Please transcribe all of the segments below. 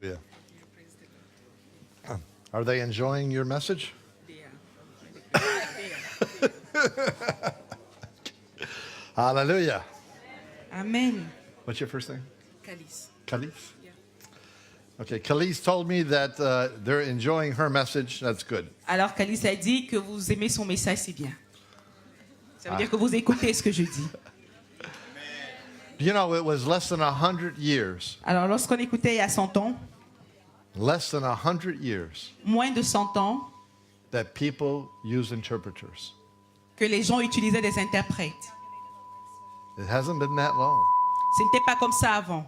Yeah. Are they enjoying your message? Hallelujah. Amen. What's your first name? Calice. Khalees? Okay, Khalees told me that they're enjoying her message. That's good. Alors Calice a dit que vous aimez son message, c'est bien. Ça veut dire que vous écoutez ce que je dis. You know, it was less than 100 years, Alors lorsqu'on écoutait il y a 100 ans, less than 100 years, moins de 100 ans, that people use interpreters. que les gens utilisaient des interprètes. It hasn't been that long. Ce n'était pas comme ça avant.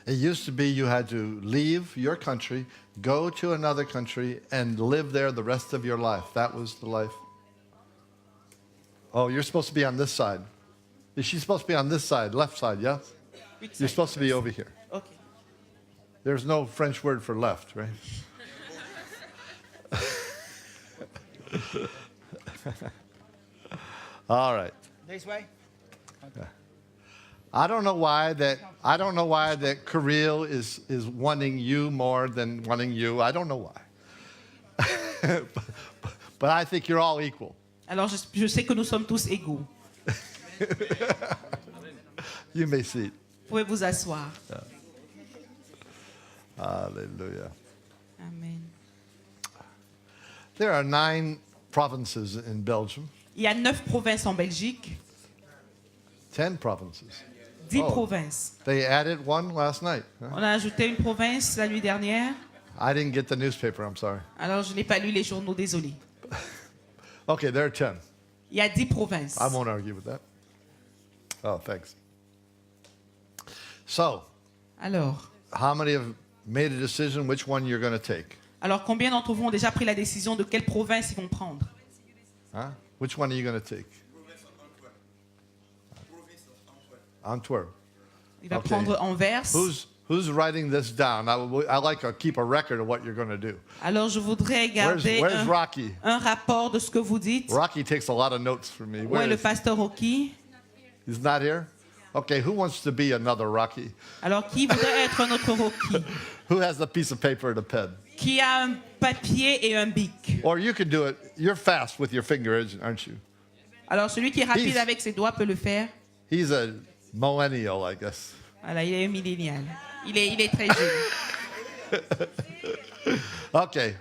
It used to be you had to leave your country, go to another country, and live there the rest of your life. That was the life. Oh, you're supposed to be on this side. Is she supposed to be on this side, left side, yeah? You're supposed to be over here. Okay. There's no French word for left, right? All right. This way? I don't know why that Kirill is wanting you more than wanting you. I don't know why. But I think you're all equal. Alors je sais que nous sommes tous égaux. You may see. Vous pouvez vous asseoir. Hallelujah. Amen. There are 9 provinces in Belgium. Il y a 9 provinces en Belgique, 10 provinces. 10 Oh. provinces. They added one last night. Huh? On a ajouté une province la nuit dernière. I didn't get the newspaper, I'm sorry. Alors je n'ai pas lu les journaux, désolé. Okay, there are 10. Il y a 10 provinces. I won't argue with that. Oh, thanks. So, Alors how many have made a decision which one you're going to take? combien d'entre vous ont déjà pris la décision de quelle province ils vont prendre? Huh? Which one are you going to take? Antwerp. Il va Okay. prendre Anvers. Who's writing this down? I like to keep a record of what you're going to do. Alors je voudrais garder Where's Rocky? un rapport de ce que vous dites. Rocky takes a lot of notes for me. Où Where est le is he? pasteur Rocky? He's not here? Okay, who wants to be another Rocky? Alors qui voudrait être un autre Rocky? Who has a piece of paper and a pen? Qui a un papier et un bic? Or you can do it. You're fast with your finger, aren't you? Alors celui qui est rapide He's- avec ses doigts peut le faire. He's a millennial, I guess. Voilà, il est un millénial. Il est très jeune. Okay.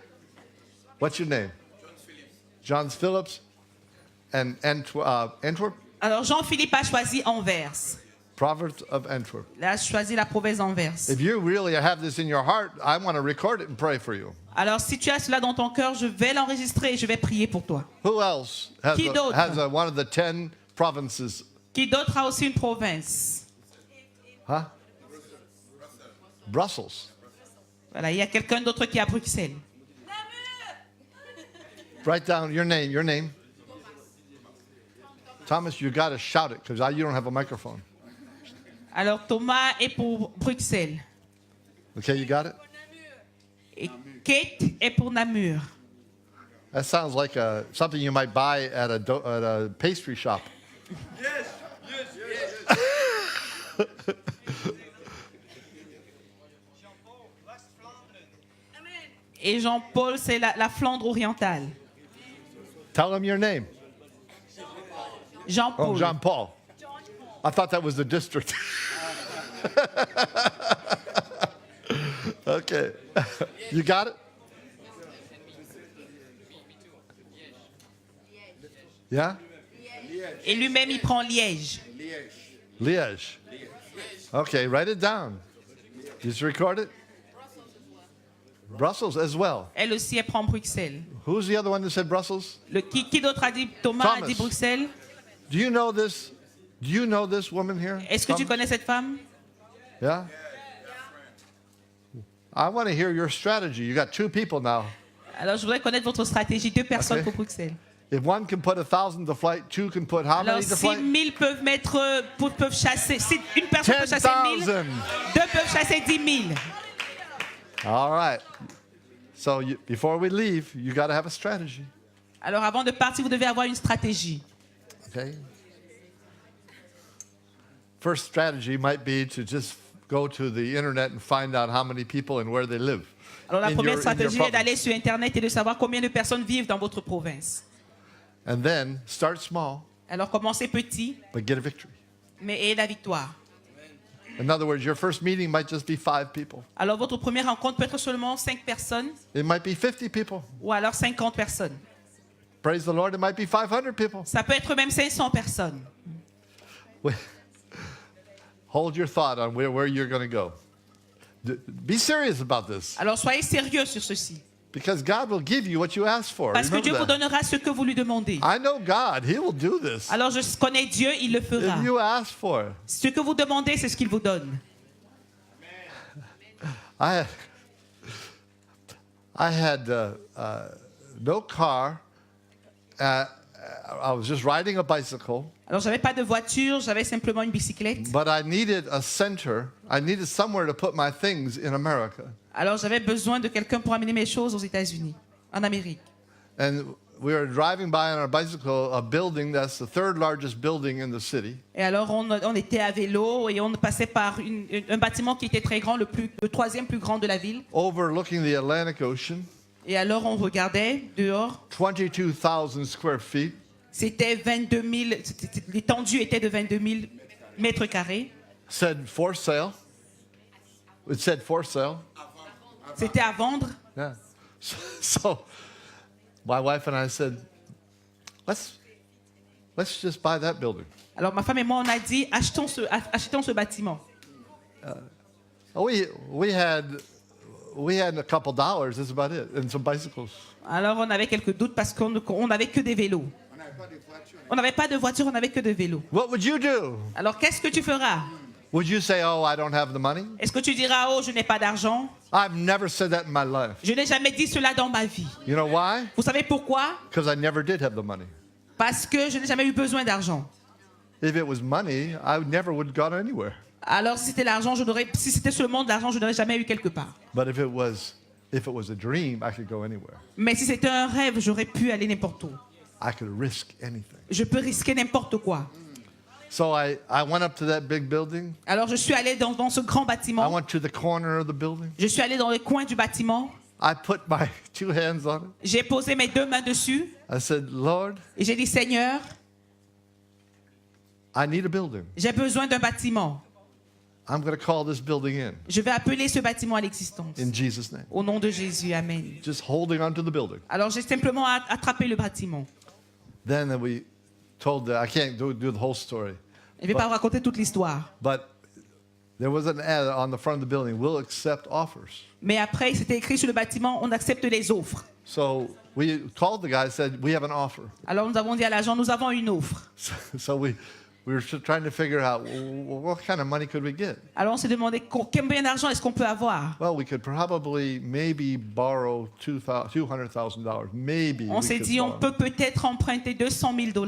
What's your name? John Phillips. And Antwerp? Alors Jean-Philippe a choisi Anvers. Province of Antwerp. Il a choisi la province d'Anvers. If you really have this in your heart, I want to record it and pray for you. Alors si tu as cela dans ton cœur, je vais l'enregistrer et je vais prier pour toi. Who else has, Qui d'autre? one of the 10 provinces? Qui d'autre a aussi une province? Huh? Brussels. Voilà, il y a quelqu'un d'autre qui est à Bruxelles. Write down your name. Your name. Thomas, you got to shout it because you don't have a microphone. Alors Thomas est pour Bruxelles. Okay, you got it? Et Kate est pour Namur. That sounds like something you might buy at a pastry shop. Et Jean-Paul, c'est la Flandre orientale. Tell them your name. Jean-Paul. Oh, Jean Paul. I thought that was the district. Okay. You got it? Yeah? Et lui-même, il prend Liège. Liège. Okay, write it down. Just record it. Brussels as well. Elle aussi, elle prend Bruxelles. Who's the other one that said Brussels? Qui d'autre a dit? Thomas a Thomas. dit Bruxelles. Do you know this? Do you know this woman here? Est-ce que tu Thomas? connais cette femme? Yeah? I want to hear your strategy. You got 2 people now. Alors, je voudrais connaître votre stratégie. 2 personnes Ok. pour Bruxelles. If one can put 1,000 to flight, 2 can put how Alors, many to 6 flight? 000 peuvent chasser. Si une personne peut chasser 1 000, 10,000. 2 peuvent chasser 10 000. All right. So before we leave, you got to have a strategy. Alors, avant de partir, vous devez avoir une stratégie. Okay? First strategy might be to just go to the internet and find out how many people and where they live. Alors la in première your stratégie est province. d'aller sur Internet et de savoir combien de personnes vivent dans votre province. And then start small, Alors commencez petit, but get a victory. mais ayez la victoire. In other words, your first meeting might just be 5 people. Alors votre première rencontre peut être seulement 5 personnes It might be 50 people. ou alors 50 personnes. Praise the Lord, it might be 500 people. Ça peut être même 500 personnes. Hold your thought on where you're going to go. Be serious about this, Alors soyez sérieux sur ceci. because God will give you what you ask for. Parce que Dieu vous Remember that. donnera ce que vous lui demandez. I know God, He will do this. Alors je connais Dieu, il le fera. If you ask for it. Ce que vous demandez, c'est ce qu'il vous donne. I had no car. I was just riding a bicycle, Alors j'avais pas de voiture, j'avais simplement une bicyclette. but I needed a center. I needed somewhere to put my things in America. Alors j'avais besoin de quelqu'un pour amener mes choses aux États-Unis, en Amérique. And we were driving by on our bicycle a building that's the third largest building in the city. Et alors on était à vélo et on passait par un bâtiment qui était très grand, le troisième plus grand de la ville. Overlooking the Atlantic Ocean, Et alors on regardait dehors. 22,000 square feet. C'était 22 000, l'étendue était de 22 000 mètres carrés. Said for sale. It said for sale. C'était à vendre. Yeah. So my wife and I said, let's just buy that building. Alors ma femme et moi, on a dit, achetons ce bâtiment. We had a couple dollars. That's about it, and some bicycles. Alors on avait quelques doutes parce qu'on n'avait que des vélos. On n'avait pas de voiture, on n'avait que de vélos. What would you do? Alors qu'est-ce que tu feras? Would you say, "Oh, I don't have the money"? Est-ce que tu diras, oh, je n'ai pas d'argent? I've never said that in my life. Je n'ai jamais dit cela dans ma vie. You know why? Vous savez pourquoi? Because I never did have the money. Parce que je n'ai jamais eu besoin d'argent. If it was money, I never would have gone anywhere. Alors si c'était l'argent, si c'était seulement de l'argent, je n'aurais jamais eu quelque part. But if it was a dream, I could go anywhere. Mais si c'était un rêve, j'aurais pu aller n'importe où. I could risk anything. Je peux risquer n'importe quoi. So I went up to that big building. Alors je suis allé dans ce grand I bâtiment. went to the corner of the building. Je suis allé dans le coin du bâtiment. I put my 2 hands on it. J'ai posé mes 2 mains dessus I said, Lord, et j'ai dit, Seigneur, I need a building. j'ai besoin d'un bâtiment. I'm going to call this building in Je vais appeler ce bâtiment à l'existence. in Jesus' name. Au nom de Jésus, Amen. Just holding on to the building. Alors j'ai simplement attrapé le bâtiment. Then we told I can't do the whole story, Je ne vais pas vous raconter toute l'histoire. but there was an ad on the front of the building. We'll accept offers. Mais après, c'était écrit sur le bâtiment, on accepte les offres. So we called the guy and said, we have an offer. Alors nous avons dit à l'agent, nous avons une offre. So we were trying to figure out what kind of money could we get. Alors on s'est demandé combien d'argent est-ce qu'on peut avoir. Well, we could probably maybe borrow $200,000. Maybe. On we s'est could dit, on borrow. peut peut-être emprunter 200 000 $.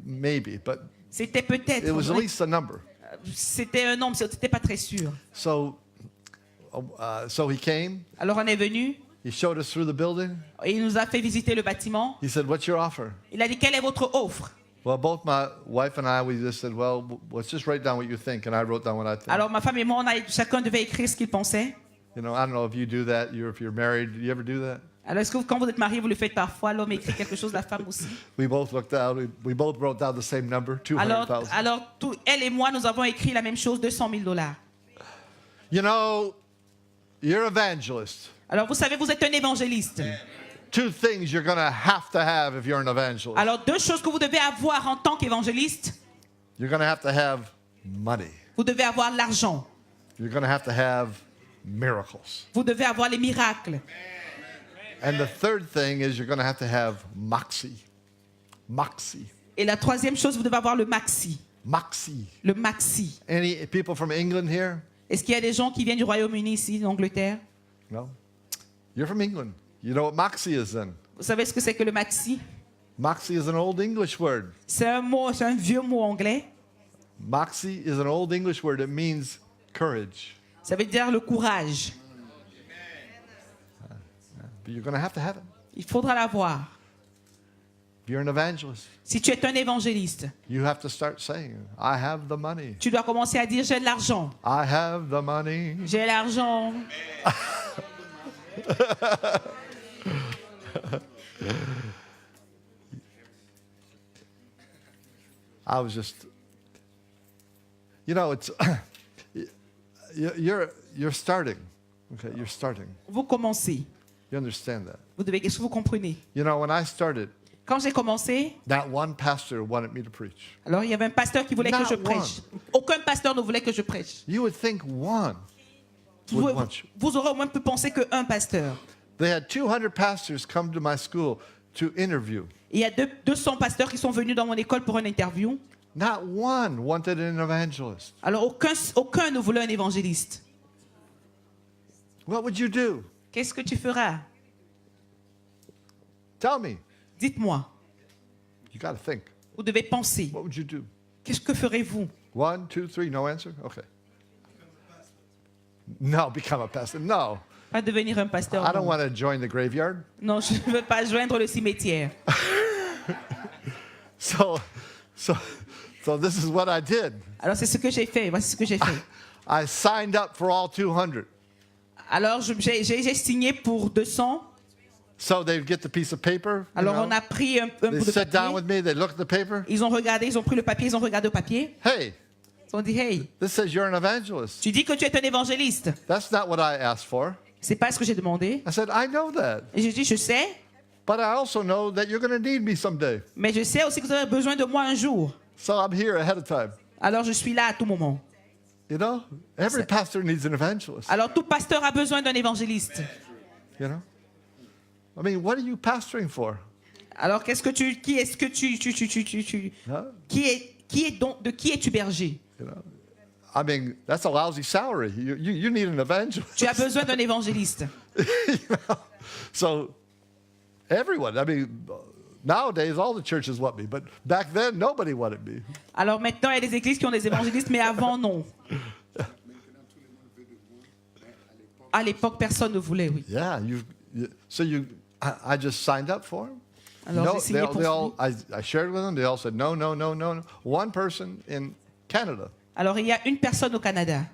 Maybe, but C'était peut-être. it was at least a number. C'était un nombre, c'était pas très sûr. So he came. Alors on est venu He showed us through the building. et il nous a fait visiter le bâtiment. He said, "What's your offer?" Il a dit, quelle est votre offre? Well, both my wife and I, we just said, "Well, let's just write down what you think," and I wrote down what I think. Alors ma femme et moi, chacun devait écrire ce qu'il pensait. You know, I don't know if you do that. If you're married, do you ever do that? Alors est-ce que quand vous êtes mariés, vous le faites parfois? L'homme écrit quelque chose, la femme aussi. We both looked down. We both wrote down the same number, $200,000. Alors elle et moi, nous avons écrit la même chose, 200 000 $. You know, you're an evangelist. Alors vous savez, vous êtes un évangéliste. 2 things you're going to have if you're an evangelist. Alors 2 choses que vous devez avoir en tant qu'évangéliste. You're going to have money. Vous devez avoir l'argent. You're going to have miracles. Vous devez avoir les miracles. And the third thing is you're going to have moxie. Moxie. Et la troisième chose, vous devez avoir le maxi. Moxie. Le maxi. Any people from England here? Est-ce qu'il y a des gens qui viennent du Royaume-Uni ici, d'Angleterre? No? You're from England. You know what moxie is then? Vous savez ce que c'est que le maxi? Moxie is an old English word. C'est un vieux mot anglais. Moxie is an old English word. It means courage. Ça veut dire le courage. But you're going to have it. Il faudra l'avoir. If you're an evangelist, Si tu es un évangéliste, you have to start saying, I have the money. tu dois commencer à dire j'ai de l'argent. I have the money. J'ai l'argent. I was just, it's, you're starting. Okay, you're starting. Vous commencez. You understand that? Vous devez, est-ce que vous comprenez? When I started, Quand j'ai commencé, that one pastor wanted me to preach. alors il y avait un pasteur qui voulait que je Not prêche. Aucun pasteur ne voulait que je prêche. You would think one Vous, would want you. vous aurez au moins pu penser qu'un pasteur. They had 200 pastors come to my school to interview. Il y a 200 pasteurs qui sont venus dans mon école pour une interview. Not one wanted an evangelist. Alors aucun ne voulait un évangéliste. What would you do? Qu'est-ce que tu feras? Tell me. Dites-moi. You got to think. Vous devez penser. What would you do? Qu'est-ce que ferez-vous? 1, 2, 3, no answer? Okay. No, become a pastor. No. Pas devenir un pasteur. I don't Non, want to join the graveyard. non, je ne veux pas joindre le cimetière. So this is what I did. Alors c'est ce que j'ai fait. Voici ce que j'ai fait. I signed up for all 200. Alors j'ai signé pour 200. So they'd get the piece of paper. Alors on a pris un They bout de sit down papier. with me. They look at the paper. Ils ont regardé, ils ont pris le papier, ils ont regardé au papier. Hey, Ils ont dit, hey, this says you're an evangelist. tu dis que tu es un évangéliste. That's not what I asked for. C'est pas ce que j'ai demandé. I said, I know that. Et j'ai dit, je sais, But I also know that you're going to need me someday. mais je sais aussi que vous avez besoin de moi un jour. So I'm here ahead of time. Alors je suis là à tout moment. You know? Every pastor needs an evangelist. Alors tout pasteur a besoin d'un évangéliste. You know? I mean, what are you pastoring for? Alors qui est-ce que tu Huh? de qui es-tu berger? You know? I mean, that's a lousy salary. You need an evangelist. Tu as besoin d'un évangéliste. You know? So everyone, I mean, nowadays all the churches want me, but back then nobody wanted me. Alors maintenant, il y a des églises qui ont des évangélistes, mais avant, non. À l'époque, personne ne voulait, oui. Yeah, I just signed up for them. Alors j'ai signé pour lui. I shared with them. They all said no. One person in Canada, Alors il y a une personne au Canada.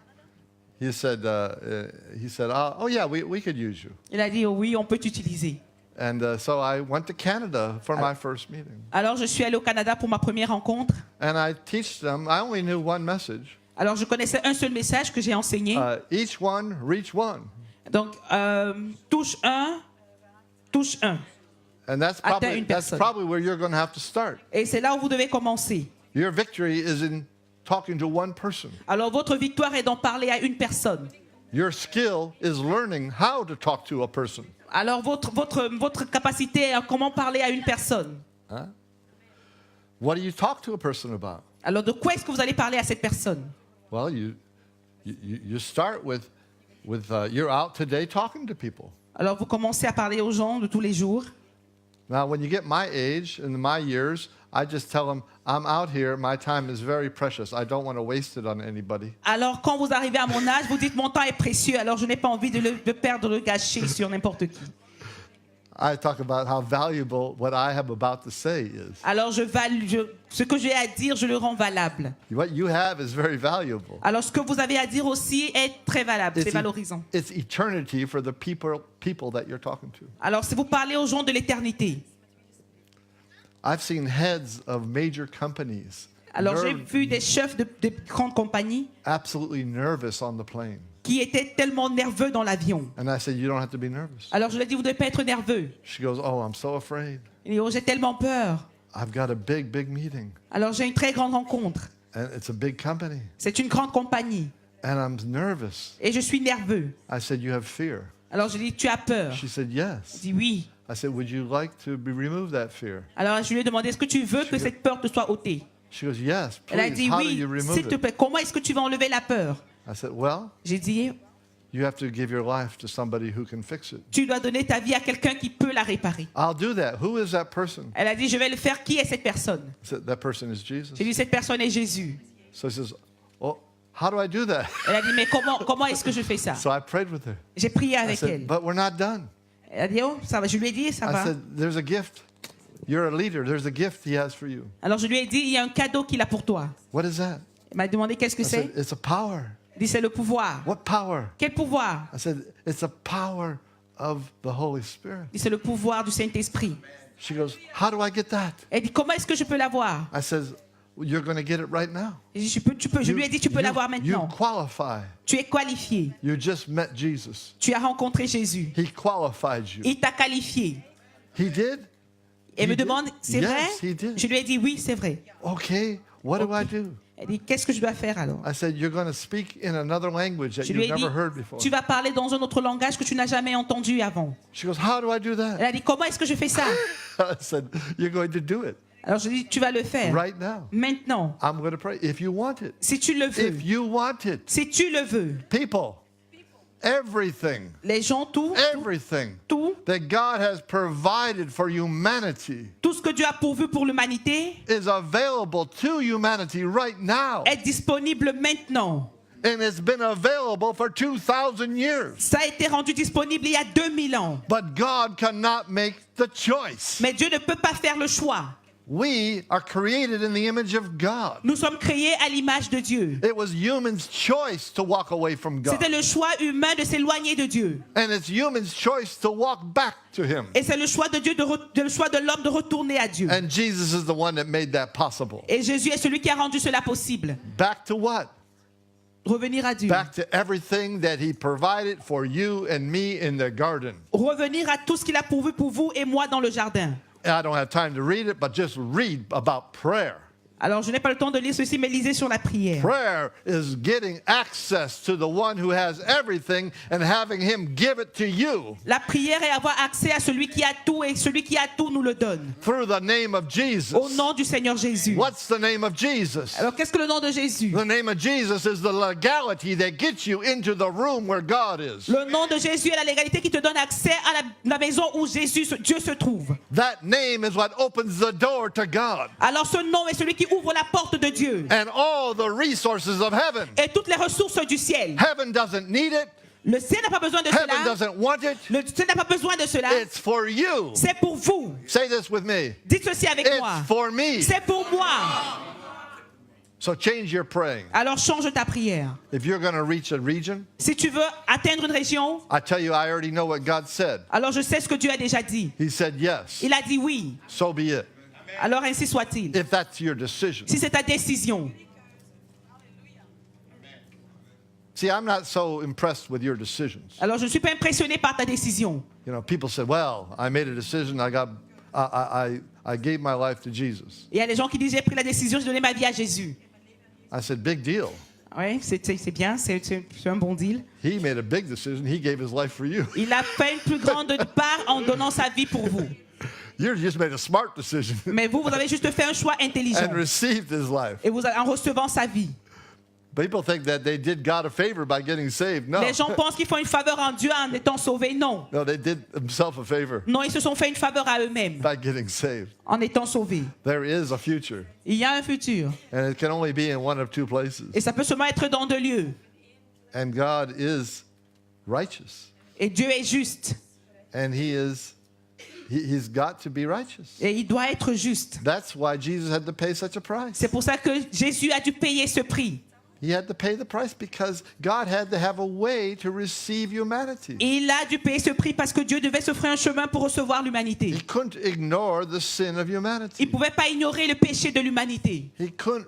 he said, oh yeah, we could use you. Il a dit, oh, oui, on peut t'utiliser. And so I went to Canada for my first meeting. Alors je suis allé au Canada pour ma première rencontre. And I teach them, I only knew one message. Alors je connaissais un seul message que j'ai enseigné. Each one, reach one. Donc, touche un. And that's Atteins une personne. probably where you're going to have to start. Et c'est là où vous devez commencer. Your victory is in talking to one person. Alors votre victoire est d'en parler à une personne. Your skill is learning how to talk to a person. Alors votre capacité est à comment parler à une personne. Huh? What do you talk to a person about? Alors de quoi est-ce que vous allez parler à cette personne? Well, you start with you're out today talking to people. Alors vous commencez à parler aux gens de tous les jours. Now, when you get my age and my years, I just tell them, I'm out here, my time is very precious. I don't want to waste it on anybody. Alors quand vous arrivez à mon âge, vous dites mon temps est précieux, alors je n'ai pas envie de perdre, le gâcher sur n'importe qui. I talk about how valuable what I am about to say is. Alors ce que j'ai à dire, je le rends valable. What you have is very valuable. Alors ce que vous avez à dire aussi est très valable, c'est valorisant. It's eternity for the people that you're talking to. Alors si vous parlez aux gens de l'éternité, I've seen heads of major companies alors j'ai vu des chefs de grandes compagnies absolutely nervous on the plane. qui étaient tellement nerveux dans l'avion. And I said, you don't have to be nervous. Alors je lui ai dit, vous ne devez pas être nerveux. She goes, oh, I'm so afraid. Il dit, oh, j'ai tellement peur. I've got a big meeting. Alors j'ai une très grande rencontre. And it's a big company. C'est une grande compagnie. And I'm nervous. Et je suis nerveux. I said, you have fear. Alors je lui ai dit, tu as peur. She said, Il yes. dit oui. I said, would you like to remove that fear? Alors je lui ai demandé, est-ce que tu veux que cette peur te soit ôtée? She goes, yes, Elle a please. dit How do oui, you remove s'il te it? plaît. Comment est-ce que tu vas enlever la peur? I said, well, J'ai dit, you have to give your life to somebody who can fix it. tu dois donner ta vie à quelqu'un qui peut la réparer. I'll do that. Who is that person? Elle a dit, je vais le faire. Qui est cette personne? I said, that person is Jesus. J'ai dit, cette personne est Jésus. So he says, well, how do I do that? Elle a dit, mais comment est-ce que je fais ça? So I prayed with her. J'ai prié I avec said, elle. but we're not done. Elle a dit, oh, ça va. Je lui ai dit, ça I va. said, there's a gift. You're a leader. There's a gift he has for you. Alors je lui ai dit, il y a un cadeau qu'il a pour toi. What is that? Il m'a demandé qu'est-ce que I c'est. said, it's a power. Il dit, c'est le pouvoir. What power? Quel pouvoir? I said, it's a power of the Holy Spirit. Il dit, c'est le pouvoir du Saint-Esprit. She goes, how do I get that? Elle dit, comment est-ce que je peux l'avoir? I says, well, you're going to get it right now. Je dis, je lui ai dit, tu peux l'avoir maintenant. You qualify. Tu es qualifié. You just met Jesus. Tu as rencontré Jésus. He qualified you. Il t'a qualifié. He did? Elle me He did? demande, c'est Yes, vrai? he did. Je lui ai dit, oui, c'est vrai. Okay, what do I do? Elle dit, qu'est-ce que je dois faire alors? I said, you're going to speak in another language that Je lui you've ai dit, never heard before. tu vas parler dans un autre langage que tu n'as jamais entendu avant. She goes, how do I do that? Elle a dit, comment est-ce que je fais ça? I said, you're going to do it Alors je lui ai dit, tu vas le faire. right now. Maintenant, I'm going to pray if you want it. si tu le veux. If you want it. Si tu le veux. People, everything, Les gens, everything tout that God has provided for humanity ce que Dieu a pourvu pour l'humanité is available to humanity right now. est disponible maintenant. And it's been available for 2,000 years. Ça a été rendu disponible il y a 2000 ans. But God cannot make the choice. Mais Dieu ne peut pas faire le choix. We are created in the image of God. Nous sommes créés à l'image de Dieu. It was human's choice to walk away from God. C'était le choix humain de s'éloigner de Dieu. And it's human's choice to walk back to Him. Et c'est le choix de Dieu, le choix de l'homme de retourner à Dieu. And Jesus is the one that made that possible. Et Jésus est celui qui a rendu cela possible. Back to what? Revenir à Dieu. Back to everything that He provided for you and me in the garden. Revenir à tout ce qu'il a pourvu pour vous et moi dans le jardin. I don't have time to read it, but just read about prayer. Alors, je n'ai pas le temps de lire ceci, mais lisez sur la prière. Prayer is getting access to the one who has everything and having Him give it to you. La prière est avoir accès à celui qui a tout et celui qui a tout nous le donne. Through the name of Jesus. Au nom du Seigneur Jésus. What's the name of Jesus? Alors, qu'est-ce que le nom de Jésus? The name of Jesus is the legality that gets you into the room where God is. Le nom de Jésus est la légalité qui te donne accès à la maison où Dieu se trouve. That name is what opens the door to God. Alors, ce nom est celui qui ouvre la porte de Dieu. And all the resources of heaven. Et toutes les ressources du ciel. Heaven doesn't need it. Le ciel n'a pas besoin de Heaven cela. doesn't want it. Le ciel n'a pas besoin de cela. It's for you. C'est pour vous. Say this with me. Dites ceci avec moi. It's for me. C'est pour moi. So change your praying. Alors change ta prière. If you're going to reach a region, Si tu veux atteindre une région, I tell you, I already know what God said. alors je sais ce que Dieu a déjà dit. He said yes. Il a dit oui. So be it. Alors ainsi soit-il. If that's your decision. Si c'est ta décision. See, I'm not so impressed with your decisions. Alors je ne suis pas impressionné par ta décision. You know, people say, well, I made a decision. I gave my life to Jesus. Il y a des gens qui disent j'ai pris la décision, j'ai donné ma vie à Jésus. I said, big deal. Oui, c'est bien, c'est un bon deal. He made a big decision. He gave his life for you. Il a fait une plus grande part en donnant sa vie pour vous. You just made a smart decision Mais vous avez juste fait un choix intelligent. and received his life. Et vous en recevant sa vie. People think that they did God a favor by getting saved. No. Les gens pensent qu'ils font une faveur en Dieu en étant sauvés. Non. No, they did themselves a favor Non, ils se sont fait une faveur à eux-mêmes by getting saved. en étant sauvés. There is a future, Il y a un futur. and it can only be in one of two places. Et ça peut seulement être dans deux lieux. And God is righteous, Et Dieu est juste. and He's got to be righteous. Et il doit être juste. That's why Jesus had to pay such a price. C'est pour ça que Jésus a dû payer ce prix. He had to pay the price because God had to have a way to receive humanity. Et il a dû payer ce prix parce que Dieu devait s'offrir un chemin pour recevoir l'humanité. He couldn't ignore the sin of Il humanity. ne pouvait pas ignorer le péché de l'humanité. He couldn't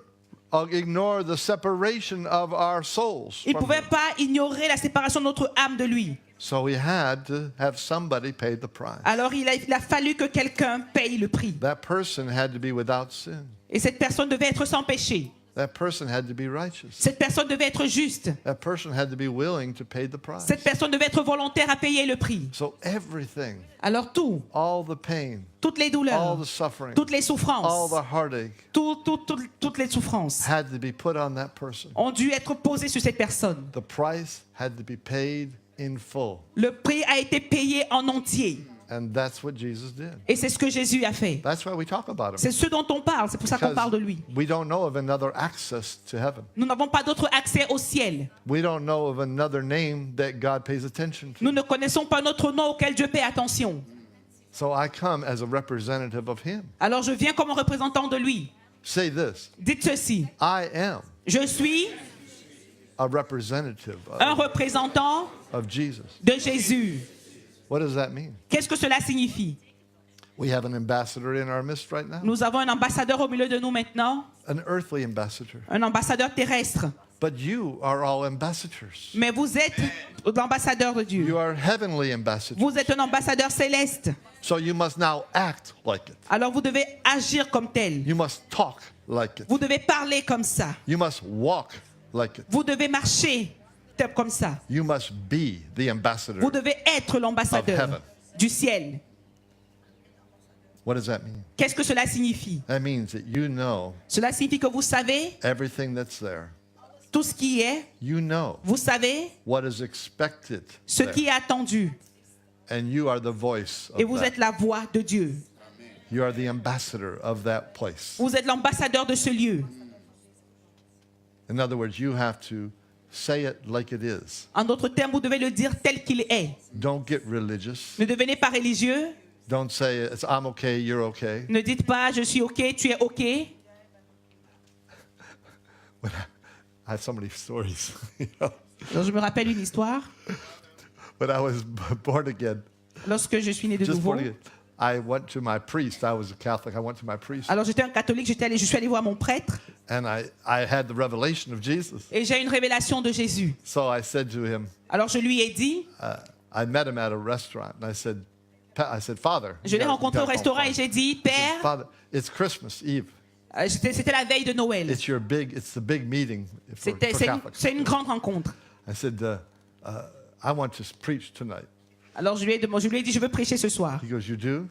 ignore the separation of our souls. Il ne from pouvait him. pas ignorer la séparation de notre âme de lui. So he had to have somebody pay the price. Alors il a fallu que quelqu'un paye le prix. That person had to be without sin. Et cette personne devait être sans péché. That person had to be righteous. Cette personne devait être juste. That person had to be willing to pay the price. Cette personne devait être volontaire à payer le prix. So everything, Alors tout, all the pain, toutes les all douleurs, the suffering, toutes les all souffrances, the heartache toutes les souffrances had to be put on that person. ont dû être posées sur cette personne. The price had to be paid in full. Le prix a été payé en entier. And that's what Jesus did. Et c'est ce que Jésus a fait. That's why we talk about him. C'est ce dont on parle, c'est pour ça qu'on parle de lui. We don't know of another access to heaven. Nous n'avons pas d'autre accès au ciel. We don't know of another name that God pays attention to. Nous ne connaissons pas notre nom auquel Dieu paie attention. So I come as a representative of him. Alors je viens comme un représentant de lui. Say this. Dites ceci. I am Je suis a representative un représentant of Jesus. de Jésus. What does that mean? Qu'est-ce que cela signifie? We have an ambassador in our midst right now. Nous avons un ambassadeur au milieu de nous maintenant, An earthly ambassador. un ambassadeur terrestre. But you are all ambassadors. Mais vous êtes l'ambassadeur de Dieu. You are heavenly ambassadors. Vous êtes un ambassadeur céleste. So you must now act like it. Alors vous devez agir comme tel. You must talk like it. Vous devez parler comme ça. You must walk like it. Vous devez marcher comme ça. You must be the ambassador. Vous devez être Of l'ambassadeur heaven. du ciel. What does that mean? Qu'est-ce que cela signifie? That means that you know Cela signifie que vous savez everything that's there. tout ce qui est. You know Vous savez what is expected ce there. qui est attendu. And you are the voice Et of vous that. êtes la voix de Dieu. You are the ambassador of that place. Vous êtes l'ambassadeur de ce lieu. In other words, you have to say it like it is. En d'autres termes, vous devez le dire tel qu'il est. Don't get religious. Ne devenez pas religieux. Don't say it's I'm okay, you're okay. Ne dites pas je suis OK, tu es OK. I have so many stories. You know? Alors, je me rappelle une histoire. When I was born again, Lorsque je suis né de just nouveau, born again, I went to my priest. I was a Catholic. I went to my priest, alors j'étais un catholique, je suis allé voir mon prêtre and I had the revelation of Jesus. et j'ai une révélation de Jésus. So I said to him, Alors je lui ai dit, I met him at a restaurant, and I said, Father. je l'ai rencontré au restaurant et j'ai dit, Père, Father, it's Christmas Eve. c'était la veille de Noël. It's the big meeting for C'est Catholics. une grande rencontre. I said, I want to preach tonight. Alors je lui ai dit, je veux prêcher ce soir. He goes, you do?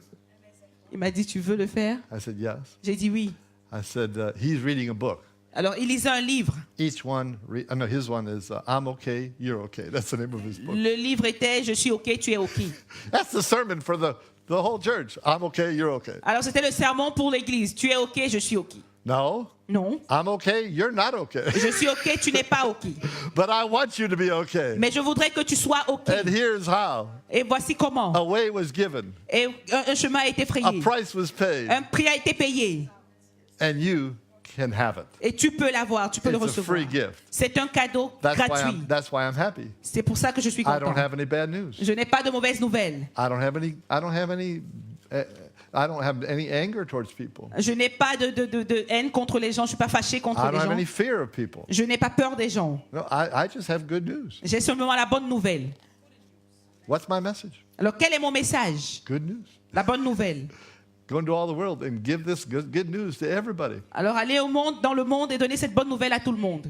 Il m'a dit, tu veux le faire? I said, yes. J'ai dit oui. I said, he's reading a book. Alors il lisait un livre. Each one, no, his one is I'm okay, you're okay. That's the name of his book. Le livre était, je suis OK, tu es OK. That's the sermon for the whole church. I'm okay, you're okay. Alors c'était le sermon pour l'église. Tu es OK, je suis OK. No, Non. I'm okay, you're not okay. Je suis OK, tu n'es pas OK. But I want you to be okay. Mais je voudrais que tu sois OK. And here's how. Et voici comment. A way was given. Et un chemin a été A frayé. price was paid. Un prix a été payé. And you can have it. Et tu peux l'avoir, tu peux le It's a recevoir. free gift. C'est un cadeau gratuit. That's why I'm happy. C'est pour ça que je suis I don't content. have any bad news. Je n'ai pas de mauvaises nouvelles. I don't have any anger towards people. Je n'ai pas de haine contre les gens. Je ne suis pas fâché contre I les don't have gens. any fear of people. Je n'ai pas peur des gens. No, I just have good news. J'ai simplement la bonne nouvelle. What's my message? Alors quel est mon message? Good news. La bonne nouvelle. Go into all the world and give this good news to everybody. Alors allez dans le monde et donner cette bonne nouvelle à tout le monde.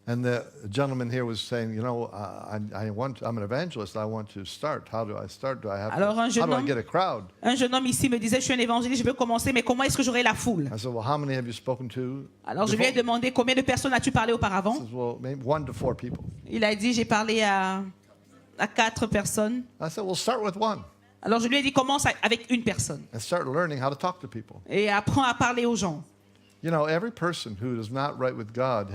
And the gentleman here was saying, I'm an evangelist. I want to start. How do I start? Alors, un how jeune do I homme- get a crowd? Un jeune homme ici me disait, je suis un évangéliste, je veux commencer, mais comment est-ce que j'aurai la foule? I said, well, how many have you spoken to? Alors je lui ai before? demandé, combien de personnes as-tu parlé He auparavant? says, well, maybe 1 to 4 people. Il a dit, j'ai parlé à 4 personnes. I said, well, start with 1 Alors je lui ai dit, commence avec une personne and start learning how to talk to people. et apprends à parler aux gens. You know, every person who is not right with God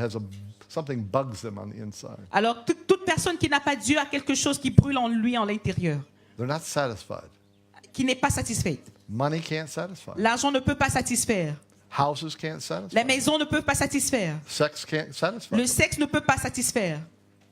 something bugs them on the inside. Alors toute personne qui n'a pas Dieu a quelque chose qui brûle en lui, en l'intérieur, They're not satisfied. qui n'est pas satisfaite. Money can't satisfy. L'argent ne peut pas satisfaire. Houses can't satisfy. La maison ne peut pas satisfaire. Sex can't satisfy. Le sexe ne peut pas satisfaire.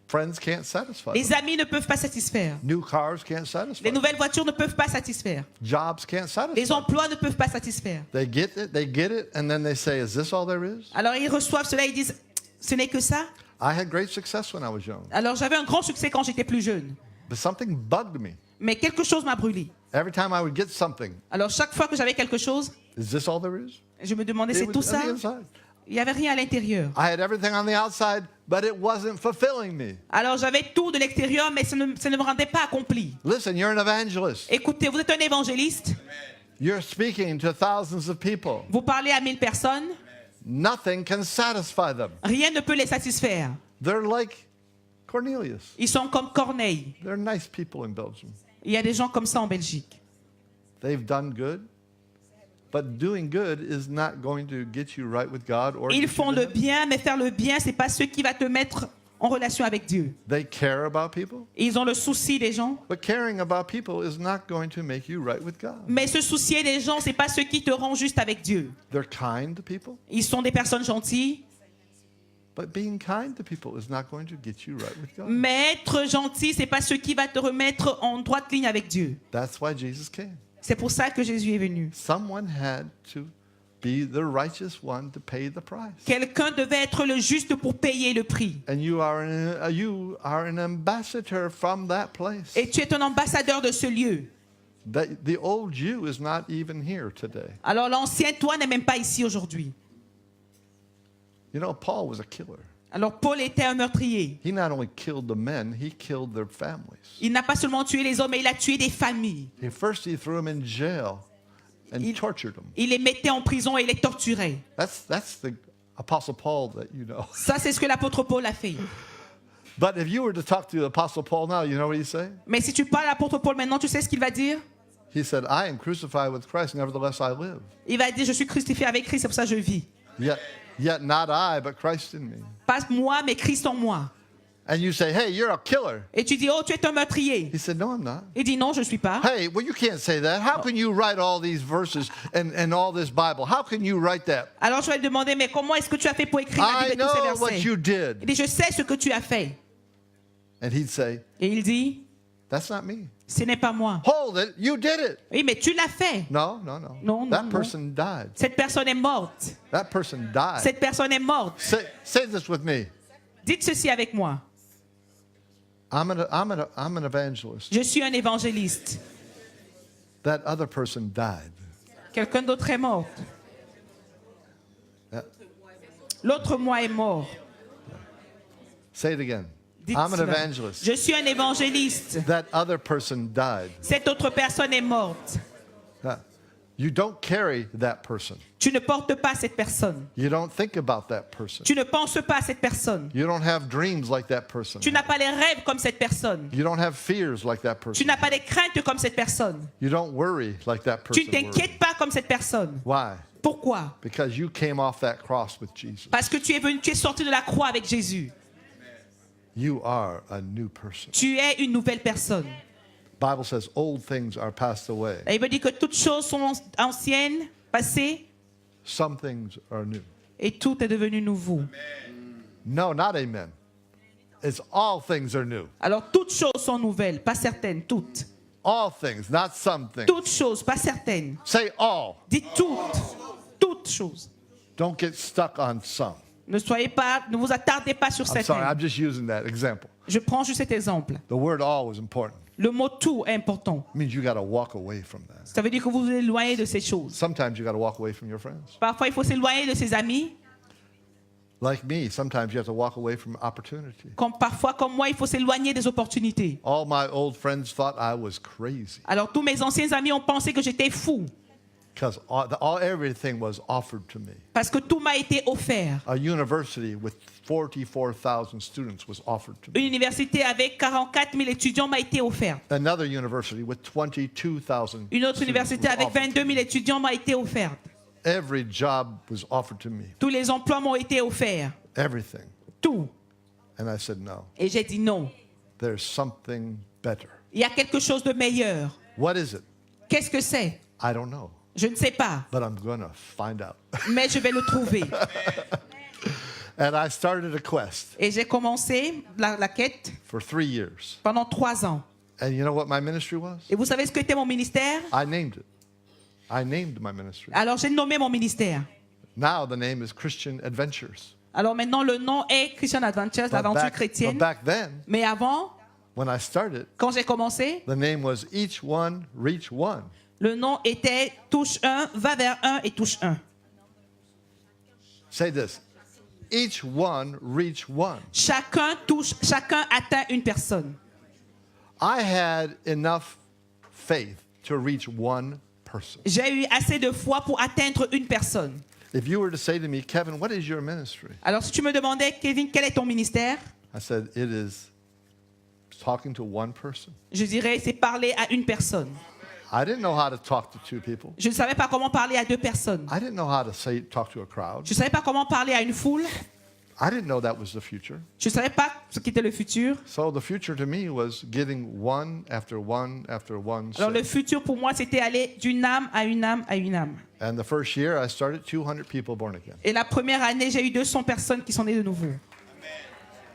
Friends can't satisfy. Les amis ne peuvent pas satisfaire. New cars can't satisfy. Les nouvelles voitures ne peuvent pas satisfaire. Jobs can't satisfy. Les emplois ne peuvent pas satisfaire. They get it, and then they say, is this all there is? Alors ils reçoivent cela, ils disent, ce n'est que ça. I had great success when I was young, Alors j'avais un grand succès quand j'étais plus jeune. but something bugged me. Mais quelque chose m'a brûlé. Every time I would get something, Alors chaque fois que j'avais quelque chose, is this all there is? je me demandais, It c'est was tout on ça? the inside. Il n'y avait rien à l'intérieur. I had everything on the outside, but it wasn't fulfilling me. Alors j'avais tout de l'extérieur, mais ça ne me rendait pas accompli. Listen, you're an evangelist. Écoutez, vous êtes un évangéliste, You're speaking to thousands of people. vous parlez à 1000 personnes, Nothing can satisfy them. rien ne peut les satisfaire. They're like Cornelius. Ils sont comme Corneille. They're nice people in Belgium. Il y a des gens comme ça en Belgique. They've done good, but doing good is not going to get you right with God or Ils get you font to le heaven. bien, mais faire le bien, c'est pas ce qui va te mettre en relation avec Dieu. They care about people. Et ils ont le souci des gens. But caring about people is not going to make you right with God. Mais se soucier des gens, c'est pas ce qui te rend juste avec Dieu. They're kind to people, Ils sont des personnes gentilles. but being kind to people is not going to get you right with God. Mais être gentil, c'est pas ce qui va te remettre en droite ligne avec Dieu. That's why Jesus came. C'est pour ça que Jésus est venu. Someone had to be the righteous one to pay the price. Quelqu'un devait être le juste pour payer le prix. And you are an ambassador from that place. Et tu es un ambassadeur de ce lieu. The old you is not even here today. Alors l'ancien toi n'est même pas ici aujourd'hui. You know, Paul was a killer. Alors Paul était un meurtrier. He not only killed the men, he killed their families. Il n'a pas seulement tué les hommes, mais il a tué des familles. First, he threw them in jail and tortured them. Il les mettait en prison et les torturait. That's the Apostle Paul that you know. Ça, c'est ce que l'apôtre Paul a fait. But if you were to talk to Apostle Paul now, you know what he'd say? Mais si tu parles à l'apôtre Paul maintenant, tu sais ce qu'il va dire? He said, I am crucified with Christ, nevertheless I live. Il va dire, je suis crucifié avec Christ, c'est pour ça que je vis. Yet not I, but Christ in me. Pas moi, mais Christ en moi. And you say, hey, you're a killer. Et tu dis, oh, tu es un meurtrier. He said, no, I'm not. Il dit, non, je ne suis pas. Hey, well, you can't say that. How can you write all these verses and all this Bible? How can you write that? Alors je vais lui demander, mais comment est-ce que tu as fait pour écrire la I Bible et tous ces know what versets? you did. Il dit, je sais ce que tu as fait. And he'd say, Et il dit, that's not me. ce n'est pas moi. Hold it, you did it. Oui, mais tu l'as fait. No. Non, That non. person died. Cette personne est morte. That person died. Cette personne est morte. Say this with me. Dites ceci avec moi. I'm an evangelist. Je suis un évangéliste. That other person died. Quelqu'un d'autre est mort. Yeah. L'autre moi est mort. Say it again. Dites I'm an cela. evangelist. Je suis un évangéliste. That other person died. Cette autre personne est morte. You don't carry that person. Tu ne portes pas cette personne. You don't think about that person. Tu ne penses pas à cette personne. You don't have dreams like that person. Tu n'as pas les rêves comme cette personne. You don't have fears like that Tu person. n'as pas les craintes comme cette personne. You don't worry like that person. Tu ne t'inquiètes pas comme cette personne. Why? Pourquoi? Because you came off that cross with Jesus. Parce que tu es sorti de la croix avec Jésus. You are a new person. Tu es une nouvelle personne. The Bible says old things are passed away. La Bible dit que toutes choses sont anciennes, passées, Some things are new. et tout est devenu nouveau. No, not amen. It's all things are new. Alors toutes choses sont nouvelles, pas certaines, toutes. All things, not some things. Toutes choses, pas certaines. Say all. Dites toutes. Toutes choses. Don't get stuck on some. Ne vous attardez pas sur I'm sorry, I'm certaines. just using that example. Je prends juste cet exemple. The word all was important. Le mot tout est important. It means you got to walk away from that. Ça veut dire que vous vous éloignez de ces choses. Sometimes you got to walk away from your friends. Parfois, il faut s'éloigner de ses amis. Like me, sometimes you have to walk away from opportunity. Parfois, comme moi, il faut s'éloigner des opportunités. All my old friends thought I was crazy Alors, tous mes anciens amis ont pensé que j'étais fou. because everything was offered to me. Parce que tout m'a été offert. A university with 44,000 students was offered to me. Une université avec 44 000 étudiants m'a été offerte. Another university with 22,000 Une autre students université was avec offered 22 to 000 me. étudiants m'a été offerte. Every job was offered to me. Tous les emplois m'ont été offerts. Everything. Tout. And I said, no, Et j'ai dit non. there's something better. Il y a quelque chose de meilleur. What is it? Qu'est-ce que c'est? I don't know, Je ne sais pas. but I'm going to find out. Mais je vais le trouver. And I started a quest Et j'ai commencé la quête for 3 years. pendant 3 ans. And you know what my ministry was? Et vous savez ce que était mon ministère? I named it. I named my ministry. Alors j'ai nommé mon ministère. Now the name is Christian Adventures. Alors maintenant le nom est Christian Adventures, l'aventure chrétienne. but back then, Mais avant, when I started, quand j'ai commencé, the name was Each One, Reach One. le nom était touche 1, va vers 1 et touche 1. Say this. Each one, reach one. Chacun atteint une personne. I had enough faith to reach one person. J'ai eu assez de foi pour atteindre une personne. If you were to say to me, Kevin, what is your ministry? Alors si tu me demandais, Kevin, quel est ton ministère? I said, it is talking to one person. Je dirais, c'est parler à une personne. I didn't know how to talk to 2 people. Je ne savais pas comment parler à 2 personnes. I didn't know how to talk to a crowd. Je ne savais pas comment parler à une foule. I didn't know that was the future. Je ne savais pas ce qu'était le futur. So the future to me was getting one after one after one Alors le saved. futur pour moi, c'était aller d'une âme à une âme à une âme. And the first year, I started 200 people born again. Et la première année, j'ai eu 200 personnes qui sont nées de nouveau.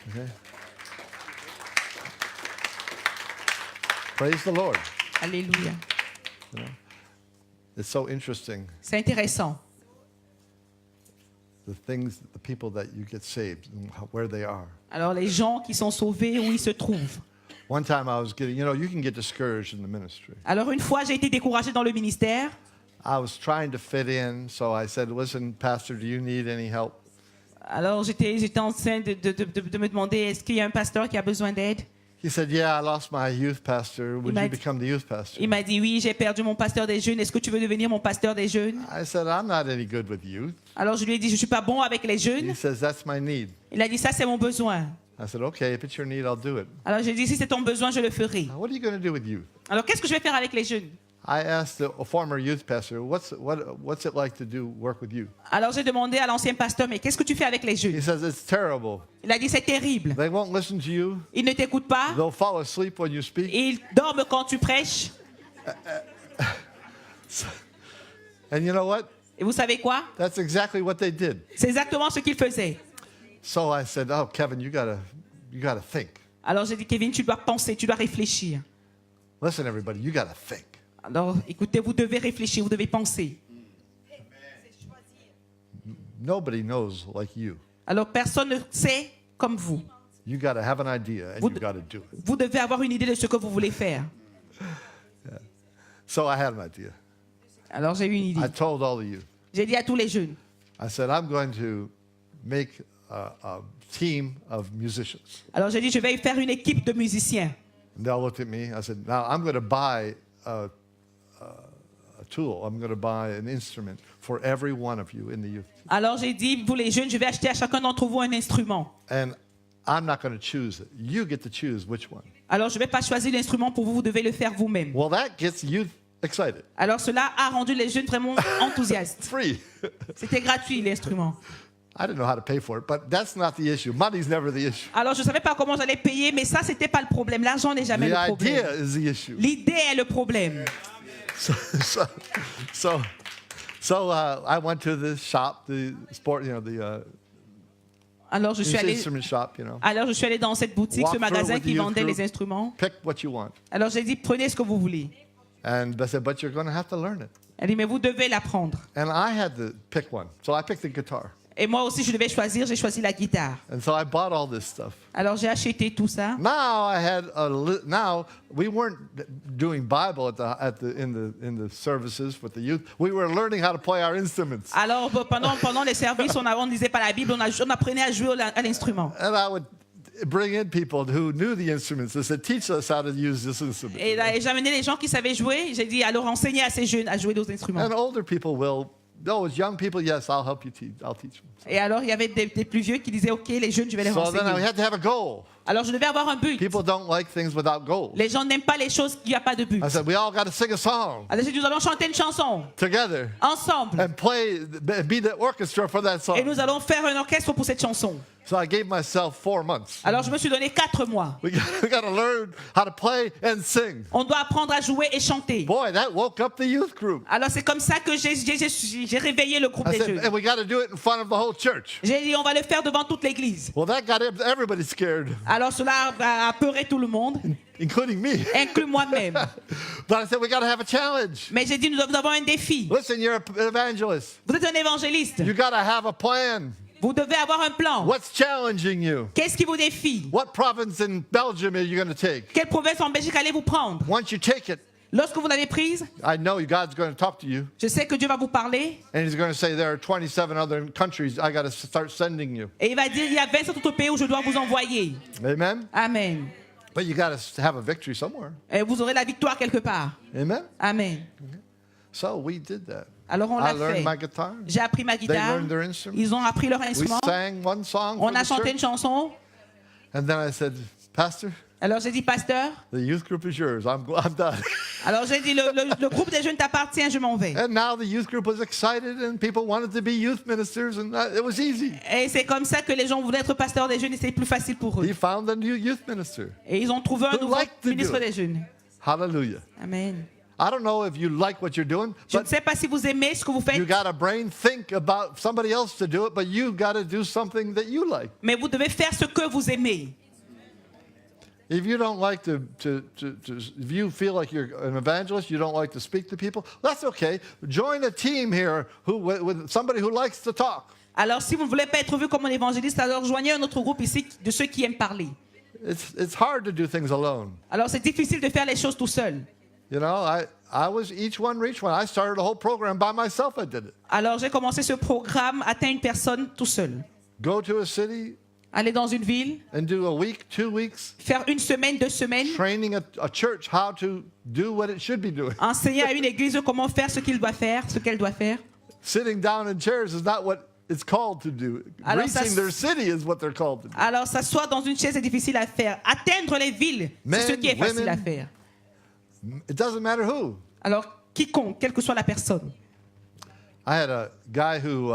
Okay? Praise the Lord. Alléluia. It's so interesting, C'est intéressant. the things, the people that you get saved and where they are. Alors les gens qui sont sauvés, où ils se trouvent. One time I was getting, you can get discouraged in the ministry. Alors une fois, j'ai été découragé dans le ministère. I was trying to fit in, so I said, listen, Pastor, do you need any help? Alors j'étais en train de me demander, est-ce qu'il y a un pasteur qui a besoin d'aide? He said, yeah, I lost my youth pastor. Would m'a you dit- become the youth pastor? Il m'a dit, oui, j'ai perdu mon pasteur des jeunes. Est-ce que tu veux devenir mon pasteur des jeunes? I said, I'm not any good with youth. Alors je lui ai dit, je ne suis pas bon avec les jeunes. He says, that's my need. Il a dit, ça c'est mon besoin. I said, okay, if it's your need, I'll do it. Alors j'ai dit, si c'est ton besoin, je le ferai. Now, what are you going to do with youth? Alors qu'est-ce que je vais faire avec les jeunes? I asked a former youth pastor, what's it like to do work with you? Alors j'ai demandé à l'ancien pasteur, mais qu'est-ce que tu fais avec les He jeunes? says, it's terrible. Il a dit, c'est terrible. They won't listen to you. Ils ne t'écoutent pas. They'll fall asleep when you speak. Ils dorment quand tu prêches. And you know what? Et vous savez quoi? That's exactly what they did. C'est exactement ce qu'ils faisaient. So I said, oh, Kevin, you gotta think. Alors j'ai dit, Kevin, tu dois penser, tu dois réfléchir. Listen, everybody, you gotta think. Alors écoutez, vous devez réfléchir, vous devez penser. Nobody knows like you. Alors personne ne sait comme vous. You gotta have an idea and Vous- you gotta do it. Vous devez avoir une idée de ce que vous voulez faire. So I had an idea. Alors j'ai eu une I idée. told all the youth. J'ai dit à tous les jeunes, I said, I'm going to make a team of musicians. alors j'ai dit, je vais faire une équipe de musiciens. And they all looked at me. I said, now I'm going to buy a tool. I'm going to buy an instrument for every one of you in the youth. Alors j'ai dit, vous les jeunes, je vais acheter à chacun d'entre vous un instrument. And I'm not going to choose it. You get to choose which one. Alors je ne vais pas choisir l'instrument pour vous, vous devez le faire vous-même. Well, that gets youth excited. Alors cela a rendu les jeunes vraiment enthousiastes. Free. C'était gratuit l'instrument. I didn't know how to pay for it, but that's not the issue. Money's never the issue. Alors je ne savais pas comment j'allais payer, mais ça c'était pas le problème. L'argent n'est jamais The le idea problème. is the issue. L'idée est le problème. So I went to the shop, the sport, the Alors je suis music allé. instrument shop, Alors je suis allé dans cette boutique, Walk ce magasin through with qui the youth vendait group. les instruments. Pick what you want. Alors j'ai dit, prenez ce que vous voulez. And they said, but you're going to have to learn it. Elle dit, mais vous devez l'apprendre. And I had to pick one. So I picked the guitar. Et moi aussi, je devais choisir, j'ai choisi la guitare. And so I bought all this stuff. Alors j'ai acheté tout ça. Now we weren't doing Bible in the services with the youth. We were learning how to play our instruments. Alors pendant les services, on ne lisait pas la Bible, on apprenait à jouer à l'instrument. And I would bring in people who knew the instruments. They said, teach us how to use this instrument. Et j'amenais les gens qui savaient jouer. J'ai dit, alors enseignez à ces jeunes à jouer nos instruments. And older people will. No, it's young people. Yes, I'll help you teach. I'll teach them. Et alors il y avait des plus vieux qui disaient, ok, les jeunes, je vais les So then I renseigner. had to have a goal. Alors je devais avoir un but. People don't like things without goals. Les gens n'aiment pas les choses qui n'ont pas de but. I said, we all got to sing a song Alors j'ai dit, nous allons chanter une chanson together ensemble. and be the orchestra for that Et song. nous allons faire un orchestre pour cette chanson. So I gave myself 4 months. Alors je me suis donné 4 mois. We got to learn how to play and sing. On doit apprendre à jouer et chanter. Boy, that woke up the youth group. Alors c'est comme ça que j'ai réveillé le groupe I des said, jeunes. and we got to do it in front of the whole church. J'ai dit, on va le faire devant toute l'église. Well, that got everybody scared, Alors cela a apeuré tout le monde, including me. inclus moi-même. But I said, we got to have a challenge. Mais j'ai dit, nous avons un défi. Listen, you're an evangelist. Vous êtes un évangéliste. You got to have a plan. Vous devez avoir un plan. What's challenging you? Qu'est-ce qui vous défie? What province in Belgium are you going to take? Quelle province en Belgique allez-vous prendre? Once you take it, Lorsque vous l'avez prise, I know God's going to talk to you. je sais que Dieu va vous parler. And he's going to say, there are 27 other countries I got to start sending you. Et il va dire, il y a 27 autres pays où je dois vous envoyer. Amen? Amen. But you got to have a victory somewhere. Et vous aurez la victoire quelque part. Amen? Amen. So we did that. Alors on I l'a learned fait. my guitar. J'ai appris ma They guitare. learned their instrument. Ils ont appris leur We instrument. sang one song for On a the chanté une church. chanson. And then I said, Pastor, Alors j'ai dit, pasteur. The youth group is yours. I'm done. Alors j'ai dit, le groupe des jeunes t'appartient, je m'en vais. And now the youth group was excited and people wanted to be youth ministers and it was easy. Et c'est comme ça que les gens voulaient être pasteurs des jeunes et c'est plus facile pour eux. He found a new youth minister. Et ils ont trouvé un Who nouveau liked to do ministre it. des jeunes. Hallelujah. Amen. I don't know if you like what you're doing, Je ne but sais pas si vous aimez ce que vous faites, you got a brain, think about somebody else to do it, but you got to do something that you like. mais vous devez faire ce que vous aimez. If you don't like if you feel like you're an evangelist, you don't like to speak to people, that's okay. Join a team here with somebody who likes to talk. Alors si vous ne voulez pas être vu comme un évangéliste, alors joignez un autre groupe ici de ceux qui aiment parler. It's hard to do things alone. Alors c'est difficile de faire les choses tout seul. You know, I was each one reach one. I started a whole program by myself. I did it. Alors j'ai commencé ce programme, atteindre une personne tout seul. Go to a city Aller dans une ville, and do a week, 2 weeks, faire une semaine, 2 semaines, training a church how to do what it should be doing. enseigner à une église comment faire ce qu'il doit faire, ce qu'elle doit faire. Sitting down in chairs is not what it's called to do. Alors, Reaching their city is what they're called to do. Alors s'asseoir dans une chaise est difficile à faire. Atteindre les villes, c'est ce Men, qui est facile à women. faire. It doesn't matter who. Alors quiconque, quelle que soit la personne. I had a guy who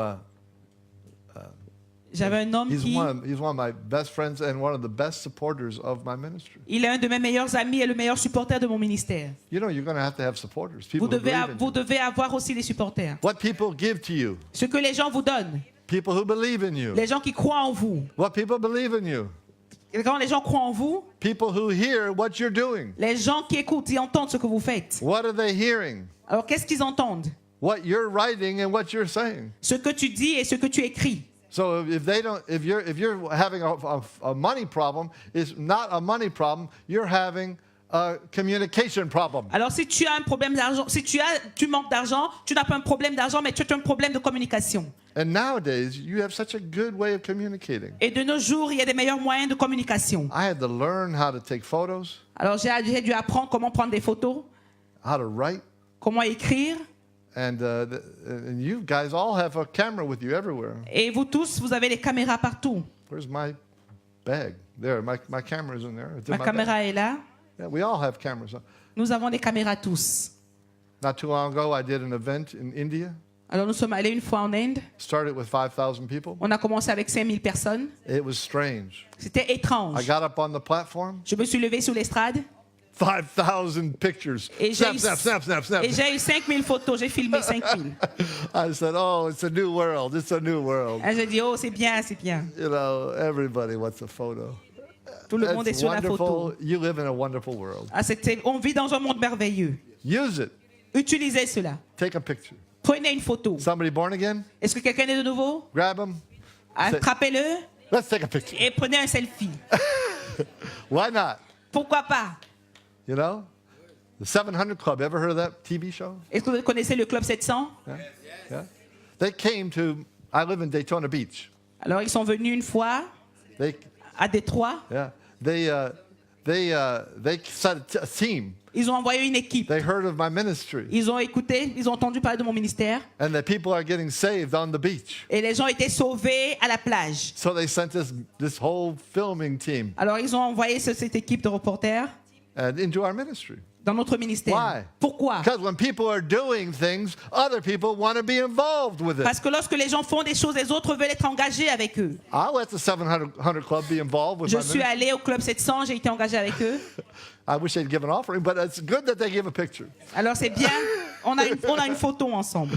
J'avais un homme he's qui, one of my best friends and one of the best supporters of my ministry. il est un de mes meilleurs amis et le meilleur supporter de mon ministère. You know, you're going to have supporters. People Vous who believe in vous you. devez avoir aussi des supporters. What people give to you. Ce que les gens vous donnent, People who believe in you. les gens qui croient en vous. What people believe in you. Et quand les gens croient en vous, People who hear what you're doing. les gens qui écoutent et entendent ce que vous faites. What are they hearing? Alors qu'est-ce qu'ils entendent? What you're writing and what you're saying. Ce que tu dis et ce que tu écris. So if you're having a money problem, it's not a money problem. You're having a communication problem. Alors si tu as un problème d'argent, si tu manques d'argent, tu n'as pas un problème d'argent, mais tu as un problème de communication. And nowadays, you have such a good way of communicating. Et de nos jours, il y a des meilleurs moyens de communication. I had to learn how to take photos, Alors j'ai dû apprendre comment prendre des photos, how to write, comment écrire. and you guys all have a camera with you everywhere. Et vous tous, vous avez des caméras partout. Where's my bag? There, my camera's in there. It's in Ma my caméra bag. est là. Yeah, we all have cameras. Nous avons des caméras tous. Not too long ago, I did an event in India. Alors nous sommes allés une fois en Inde. Started with 5,000 people. On a commencé avec 5000 personnes. It was strange. C'était I étrange. got up on the platform. Je me suis levé sur l'estrade 5,000 pictures. et j'ai eu, Snap. et j'ai eu 5000 photos. J'ai filmé 5000. I said, "Oh, it's a new world. It's a new world." Et j'ai dit, oh, c'est bien, c'est bien. You know, everybody wants a photo. Tout le monde est That's sur la photo. wonderful. You live in a wonderful world. Ah, on vit dans un monde merveilleux. Use it. Utilisez cela. Take a picture. Prenez une photo. Somebody born again? Est-ce que quelqu'un est de nouveau? Grab them. Attrapez-le Let's take a picture. et prenez un selfie. Why not? Pourquoi pas? You know? The 700 Club. Ever heard of that TV show? Est-ce que vous connaissez le Club 700? Yeah. They came to. I live in Daytona Beach. Alors, ils sont venus une fois They, à Détroit. yeah. They set a team. Ils ont envoyé une équipe. They heard of my ministry, Ils ont écouté, ils ont entendu parler de mon ministère. and the people are getting saved on the beach. Et les gens étaient sauvés à la plage. So they sent this whole filming team Alors, ils ont envoyé cette équipe de reporters into our ministry. dans notre ministère. Why? Pourquoi? Because when people are doing things, other people want to be involved with it. Parce que lorsque les gens font des choses, les autres veulent être engagés avec eux. I'll let the 700 Club be involved with Je my suis ministry. allé au Club 700, j'ai été engagé avec eux. I wish they'd give an offering, but it's good that they give a picture. Alors c'est bien, on a une photo ensemble.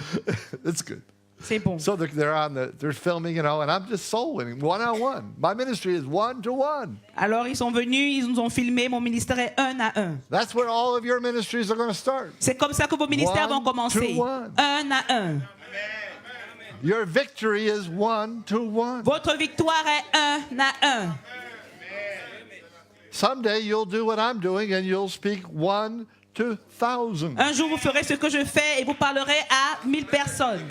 It's good. C'est bon. So they're filming, you know, and I'm just soul winning, one-on-one. My ministry is one-to-one. Alors ils sont venus, ils nous ont filmé, mon ministère est 1 à 1. That's where all of your ministries are going to start. C'est comme ça que vos ministères vont commencer. 1 to 1. 1 à 1. Your victory is 1-to-1. Votre victoire est 1 à 1. Someday you'll do what I'm doing and you'll speak 1 to 1,000. Un jour vous ferez ce que je fais et vous parlerez à 1000 personnes.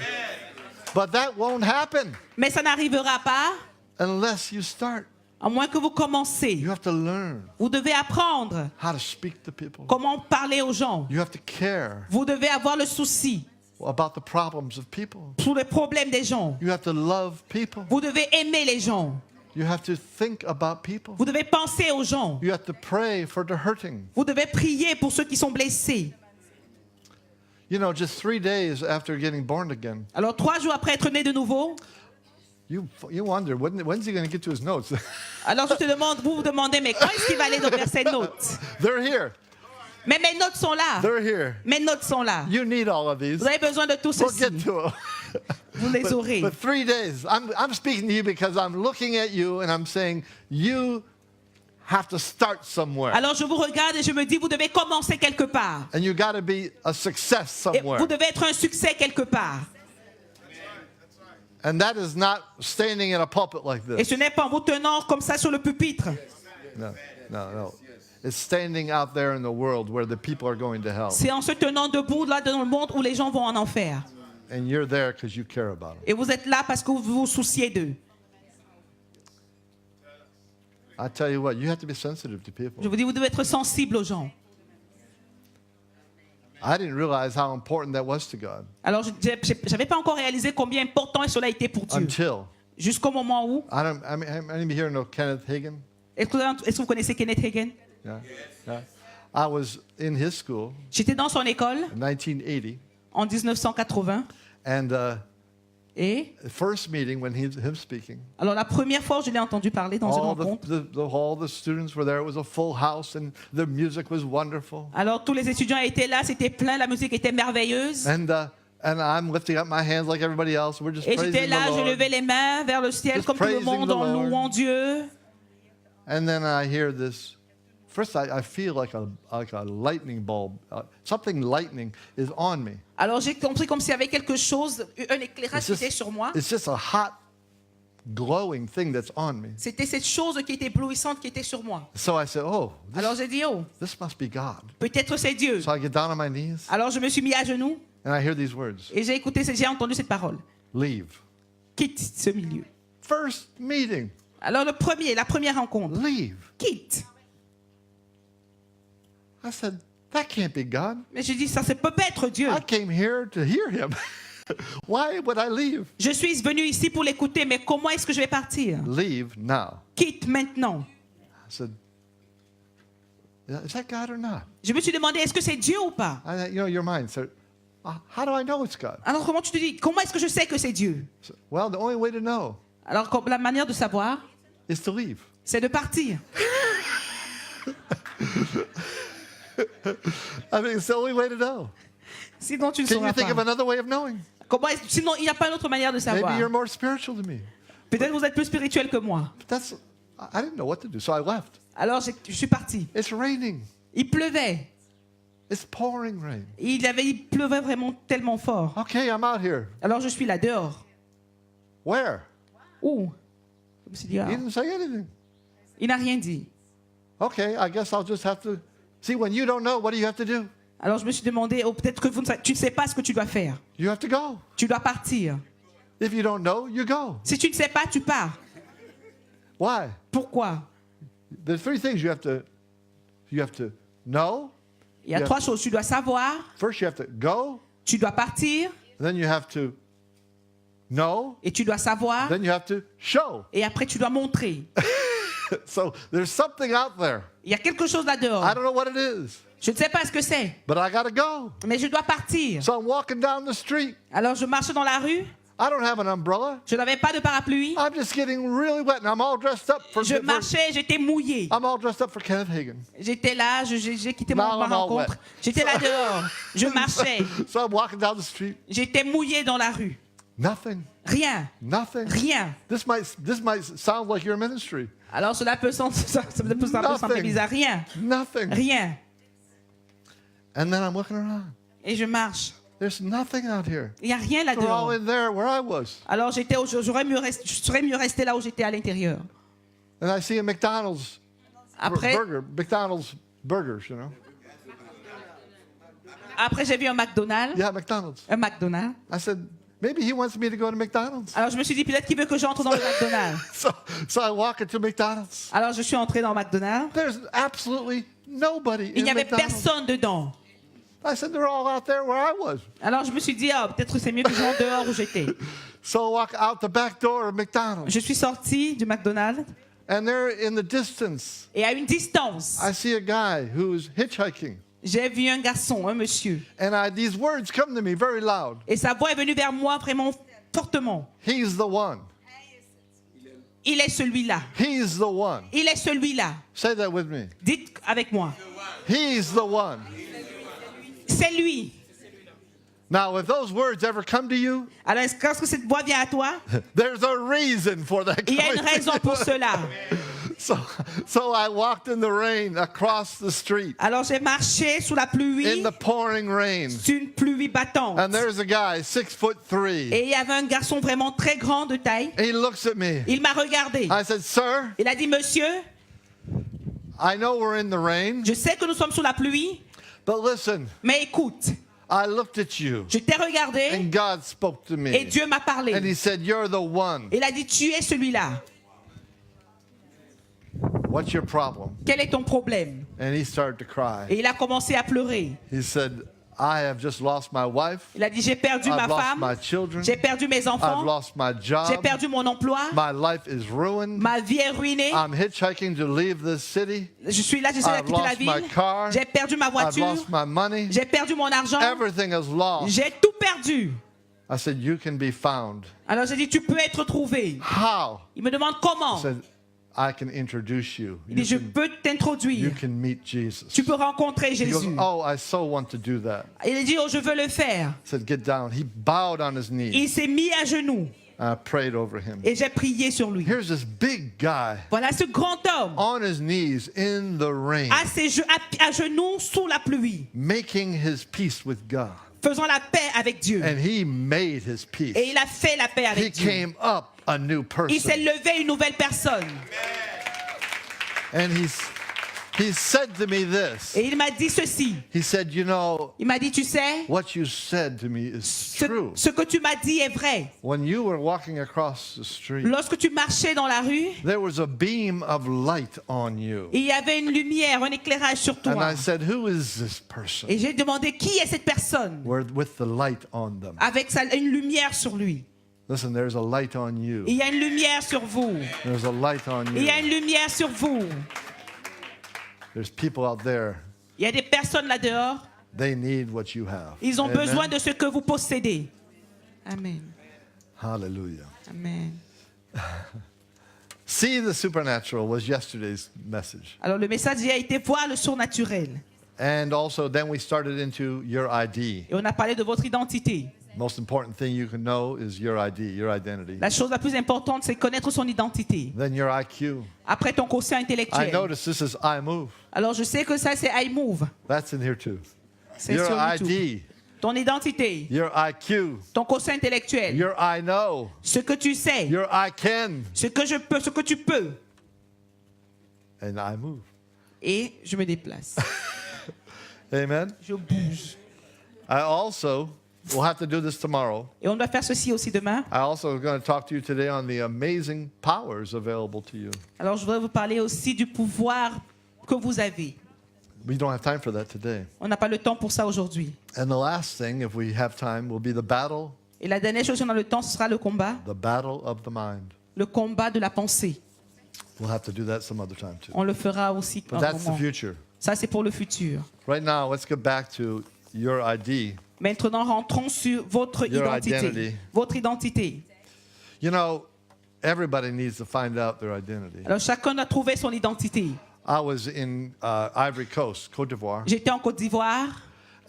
But that won't happen Mais ça n'arrivera pas unless you start. à moins que vous commencez. You have to learn Vous devez apprendre how to speak to people. comment parler aux gens. You have to care Vous devez avoir le souci about the problems of people. pour les problèmes des gens. You have to love people. Vous devez aimer les gens. You have to think about people. Vous devez penser aux gens. You have to pray for the hurting. Vous devez prier pour ceux qui sont blessés. You know, just 3 days after getting born again, Alors 3 jours après être né de nouveau, you wonder, when's he going to get to his notes? alors vous vous demandez, mais quand est-ce qu'il va aller vers ses notes? They're here. Mais mes notes sont là. They're here. Mes notes sont là. You need all of these. Vous avez besoin de tout We'll ceci. get to them. Vous les aurez. But 3 days, I'm speaking to you because I'm looking at you and I'm saying, you have to start somewhere. Alors je vous regarde et je me dis, vous devez commencer quelque part. And you got to be a success Et somewhere. vous devez être un succès quelque part. And that is not standing in a pulpit like Et this. ce n'est pas en vous tenant comme ça sur le pupitre. No, no, no. It's standing out there in the world where the people are going to hell. C'est en se tenant debout là dans le monde où les gens vont en enfer. And you're there because you care about them. Et vous êtes là parce que vous vous souciez d'eux. I tell you what, you have to be sensitive to Je people. vous dis, vous devez être sensible aux gens. I didn't realize how important that was to God Alors je n'avais pas encore réalisé combien important cela a été pour Dieu. until Jusqu'au moment où... I mean, anybody here know Kenneth Hagin? Est-ce que vous connaissez Kenneth Hagin? Yeah, yeah. I was in his school J'étais dans son école in 1980, en 1980. and Et the first meeting when him speaking, alors la première fois où je l'ai entendu parler dans une all rencontre, all the students were there. It was a full house, and the music was wonderful. alors tous les étudiants étaient là, c'était plein, la musique était merveilleuse. And I'm lifting up my hands like everybody else. We're just Et j'étais praising là, the je Lord. levais les mains vers le ciel Just comme tout le praising monde the en Lord. louant Dieu. And then I hear this. First, I feel like a lightning bulb. Something lightning is on me. Alors j'ai compris comme s'il y avait quelque chose, un éclairage qui était sur moi. It's just a hot, glowing thing that's on me. C'était cette chose qui était éblouissante qui était sur moi. So I said, oh, Alors j'ai dit, oh, this must be God. peut-être c'est Dieu. So I get down on my knees, Alors je me suis mis à genoux and I hear these words. et j'ai entendu cette parole. Leave. Quitte ce milieu. First meeting. Alors la première rencontre. Leave. Quitte. I said, that can't be God. Mais je dis, ça ne peut pas être Dieu. I came here to hear him. Why would I leave? Je suis venu ici pour l'écouter, mais comment est-ce que je vais partir? Leave now. Quitte maintenant. I said, is that God or not? Je me suis demandé, est-ce que c'est Dieu ou pas? Your mind said, how do I know it's God? Alors comment tu te dis, comment est-ce que je sais que c'est Dieu? So, well, the only way to know Alors la manière de savoir, is to leave. c'est de partir. I mean, it's the only way to know. Sinon tu ne Can you sauras think of pas. another way of knowing? Sinon il n'y a pas d'autre manière de savoir. Maybe you're more spiritual than me. Peut-être vous êtes plus spirituel que moi. But I didn't know what to do, so I left. Alors je suis parti. It's raining. Il pleuvait. It's pouring rain. Il pleuvait vraiment tellement fort. Okay, I'm out here. Alors je suis là dehors. Where? Où? Je me suis dit, ah, He didn't say anything. il n'a rien dit. Okay, I guess I'll just have to. See, when you don't know, what do you have to do? Alors je me suis demandé, oh, peut-être que tu ne sais pas ce que tu dois faire. You have to go. Tu dois partir. If you don't know, you go. Si tu ne sais pas, tu pars. Why? Pourquoi? There's 3 things you have to know. Il y a 3 choses. Tu dois savoir, First, you have to go. tu dois partir, Then you have to know. et tu dois savoir, Then you have to show. et après tu dois montrer. So there's something out there. Il y a quelque chose là dehors. I don't know what it is, Je ne sais pas ce que c'est, but I got to go. mais je dois partir. So I'm walking down the street. Alors je marche dans la rue, I don't have an umbrella. je n'avais pas de parapluie. I'm just getting really wet, and I'm all dressed up for. Je marchais, j'étais mouillé. I'm all dressed up for Kenneth Hagin. J'étais là, j'ai quitté ma Now I'm all rencontre. wet. J'étais là dehors, je marchais. So I'm walking down the street. J'étais mouillé dans la rue. Nothing. Rien, Nothing. rien. This might sound like your ministry. Alors cela peut sembler bizarre. Rien, Nothing. rien. And then I'm looking around. Et je marche. There's nothing out here. Il n'y a rien là They're all dehors. in there where I was. Alors je serais mieux resté là où j'étais à l'intérieur. And I see a McDonald's Après, McDonald's burgers, you know. après j'ai vu un McDonald's. Yeah, McDonald's. Un McDonald's. I said, maybe he wants me to go to McDonald's. Alors je me suis dit peut-être qu'il veut que j'entre dans le McDonald's. So I walk into McDonald's. Alors je suis entré dans le McDonald's. There's absolutely nobody Il in n'y avait McDonald's. personne dedans. I said, they're all out there where I was. Alors je me suis dit, ah, peut-être c'est mieux que je rentre dehors où j'étais. So I walk out the back door of McDonald's. Je suis sortie du McDonald's And there in the distance, et à une distance, I see a guy who's hitchhiking. j'ai vu un garçon, un monsieur. And these words come to me very loud. Et sa voix est venue vers moi vraiment fortement. He's the one. Il est celui-là. He's the one. Il est celui-là. Say that with me. Dites avec moi. He's the one. C'est lui. Now, if those words ever come to you, Alors, est-ce que cette voix vient à toi? there's a reason for that. Il y a une coming. raison pour cela. So I walked in the rain across the street Alors, j'ai marché sous la pluie, in the pouring rain. sous une pluie battante. And there's a guy, 6'3". Et il y avait un garçon vraiment très grand de taille. He looks at me. Il m'a regardé. I said, sir, Il a dit, monsieur, I know we're in the rain, je sais que nous sommes sous la pluie, but listen, mais écoute, I looked at you je t'ai regardé and God spoke to et me. Dieu m'a parlé. And he said, you're the one. Il a dit, tu es celui-là. What's your problem? Quel est ton problème? And he started to cry. Et il a commencé à pleurer. He said, I have just lost my wife. Il a dit, j'ai perdu ma I've lost femme, my children. j'ai perdu mes I've enfants, lost my j'ai job. perdu mon emploi, My life is ruined. ma vie est ruinée. I'm hitchhiking to leave this city. Je suis là, j'essaie de I've quitter la lost my ville. car. J'ai perdu ma I've voiture, lost my money. j'ai perdu mon argent, Everything is lost. j'ai tout perdu. I said, you can be found. Alors j'ai dit, tu peux être trouvé. How? Il me demande comment. I said, I can introduce you. Il dit, je peux You t'introduire. can meet Jesus. Tu peux rencontrer He goes, Jésus. oh, I so want to do that. Il a dit, oh, je veux le faire. I said, get down. He bowed on his knees. Il s'est mis à genoux I prayed over him. et j'ai prié sur lui. Here's this big guy Voilà ce grand homme on his knees in the rain, à genoux sous la pluie, making his peace with God. faisant la paix avec Dieu. And he made his peace. Et il a fait la paix He avec Dieu. came up a new Il s'est person. levé une nouvelle personne. And he said to me this. Et il m'a dit ceci. He said, you know, Il m'a dit, tu sais, what you said to me is true. ce que tu m'as dit est vrai. When you were walking across the street, Lorsque tu marchais dans la rue, there was a beam of light on you. il y avait une lumière, un éclairage sur And toi. I said, who is this person? Et j'ai demandé, qui est cette personne With the light on them. avec une lumière sur lui. Listen, there's a light on you. Il y a une lumière sur vous. There's a light on Il y a you. une lumière sur vous. There's people out there. Il y a des personnes là dehors. They need what you have. Ils ont Amen? besoin de ce que vous possédez. Amen. Hallelujah. Amen. See the supernatural was yesterday's message. Alors le message a été voir le surnaturel. And also then we started into your ID. Et on a parlé de votre identité. Most important thing you can know is your ID, your identity. La chose la plus importante, c'est connaître son identité. Then your IQ. Après ton quotient I intellectuel. notice this is I move. Alors je sais que ça, c'est I Move. That's in here too. C'est Your sur YouTube. ID, Ton identité, your IQ, ton quotient intellectuel, your I know, ce que tu sais, your I can, ce que je peux, ce que tu peux. and I move. Et je me déplace. Amen. Je bouge. I also will have to do this tomorrow. Et on doit faire ceci aussi demain. I also am going to talk to you today on the amazing powers available to you. Alors je voudrais vous parler aussi du pouvoir que vous avez. We don't have time for that today. On n'a pas le temps pour ça aujourd'hui. And the last thing, if we have time, will be the battle Et la dernière chose qu'on a le temps, ce sera le combat. of the mind. Le combat de la pensée. We'll have to do that some other time too. On le fera aussi But un that's the moment. future. Ça, c'est pour le futur. Right now, let's get back to your ID. Maintenant, rentrons sur votre Your identité. identity. Votre identité. You know, everybody needs to find out their identity. Alors, chacun a trouvé son identité. I was in Ivory Coast, Côte d'Ivoire, J'étais en Côte d'Ivoire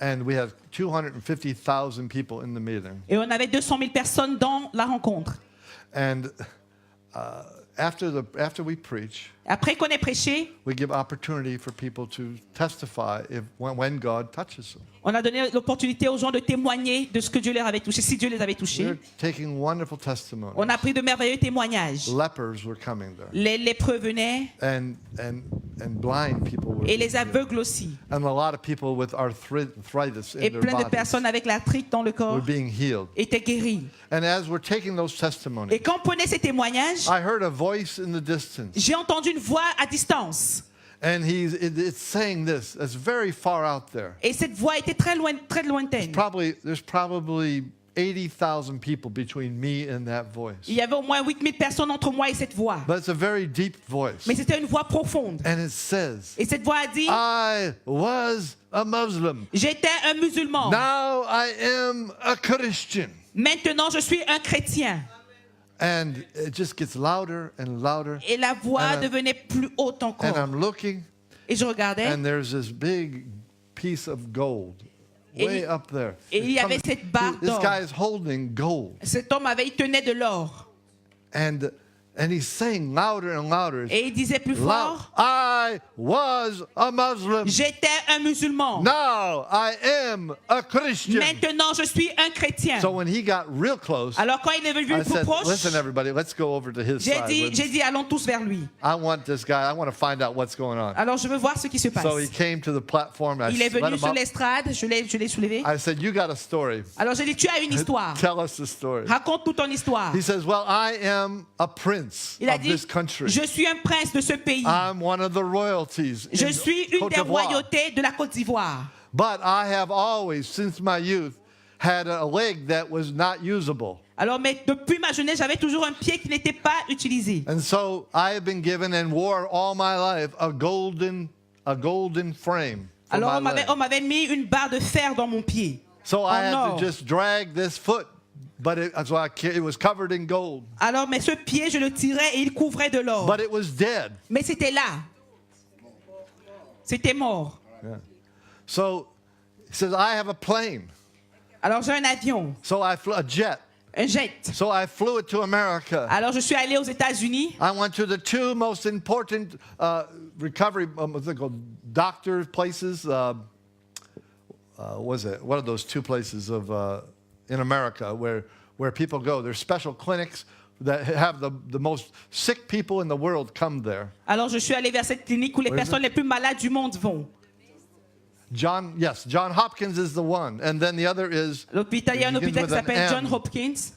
and we had 250,000 people in the meeting. et on avait 200 000 personnes dans la rencontre. And after we preach, Après qu'on ait prêché, we give opportunity for people to testify when God touches them. on a donné l'opportunité aux gens de témoigner de ce que Dieu leur avait touché, si Dieu les avait touchés. We're taking wonderful testimony. On a pris de merveilleux témoignages. Lepers were coming there, Les lépreux venaient and blind people were. et les there. aveugles aussi. And a lot of people with arthritis in Et their plein de bodies personnes avec l'arthrite dans le corps were being healed. étaient guéries. And as we're taking those testimonies, Et quand on prenait ces témoignages, I heard a voice in the distance. j'ai entendu une voix à distance. And it's saying this. It's very far out there. Et cette voix était très lointaine. There's probably 80,000 people between me and that voice. Il y avait au moins 8000 personnes entre moi et cette voix. But it's a very deep voice. Mais c'était une voix profonde. And it says, Et cette voix a dit, I was a Muslim. j'étais un musulman. Now I am a Christian. Maintenant, je suis un chrétien. And it just gets louder and louder. Et la voix devenait plus haute And encore. I'm looking, Et je regardais. and there's this big piece of gold way up there. Et il y avait cette barre This d'or. guy is holding gold. Cet homme il tenait de l'or. And he's saying louder and louder. Et il disait plus Loud. fort, I was a Muslim. j'étais un musulman. Now I am a Christian. Maintenant, je suis un chrétien. So when he got real close, Alors quand il est venu I plus said, proche, listen everybody, let's go over to his side. j'ai dit, allons tous vers lui. I want this guy, I want to find out what's going on. Alors je veux voir ce qui se passe. So he came to the platform. I Il est let venu him sur up. l'estrade, je l'ai soulevé. I said, you got a story. Alors j'ai dit, tu as une histoire. Tell us the story. Raconte toute ton histoire. He says, well, I am a prince Il a of dit, this country. je suis un prince de ce pays. I'm one of the royalties Je in suis une Côte des d'Ivoire. royautés de la Côte d'Ivoire. But I have always, since my youth, had a leg that was not usable. Alors, mais depuis ma jeunesse, j'avais toujours un pied qui n'était pas utilisé. And so I have been given and wore all my life a golden frame for Alors, my leg. on m'avait mis une barre de fer dans mon pied. So I had or. to just drag this foot, but it was covered in gold. Alors, mais ce pied, je le tirais et il couvrait de l'or. But it was dead. Mais c'était là. C'était mort. So he says, I have a plane. Alors, j'ai un avion, So I flew a jet. un jet. So I flew it to America. Alors, je suis allé aux États-Unis. I went to the two most important recovery what's it called, doctor places. What are those two places in America where people go? There's special clinics that have the most sick people in the world come there. Alors, je suis allé vers cette clinique où les personnes les plus malades du monde vont. John Hopkins is the one, and then the other is L'hôpital, il y a un it begins hôpital qui with an s'appelle John M. Hopkins.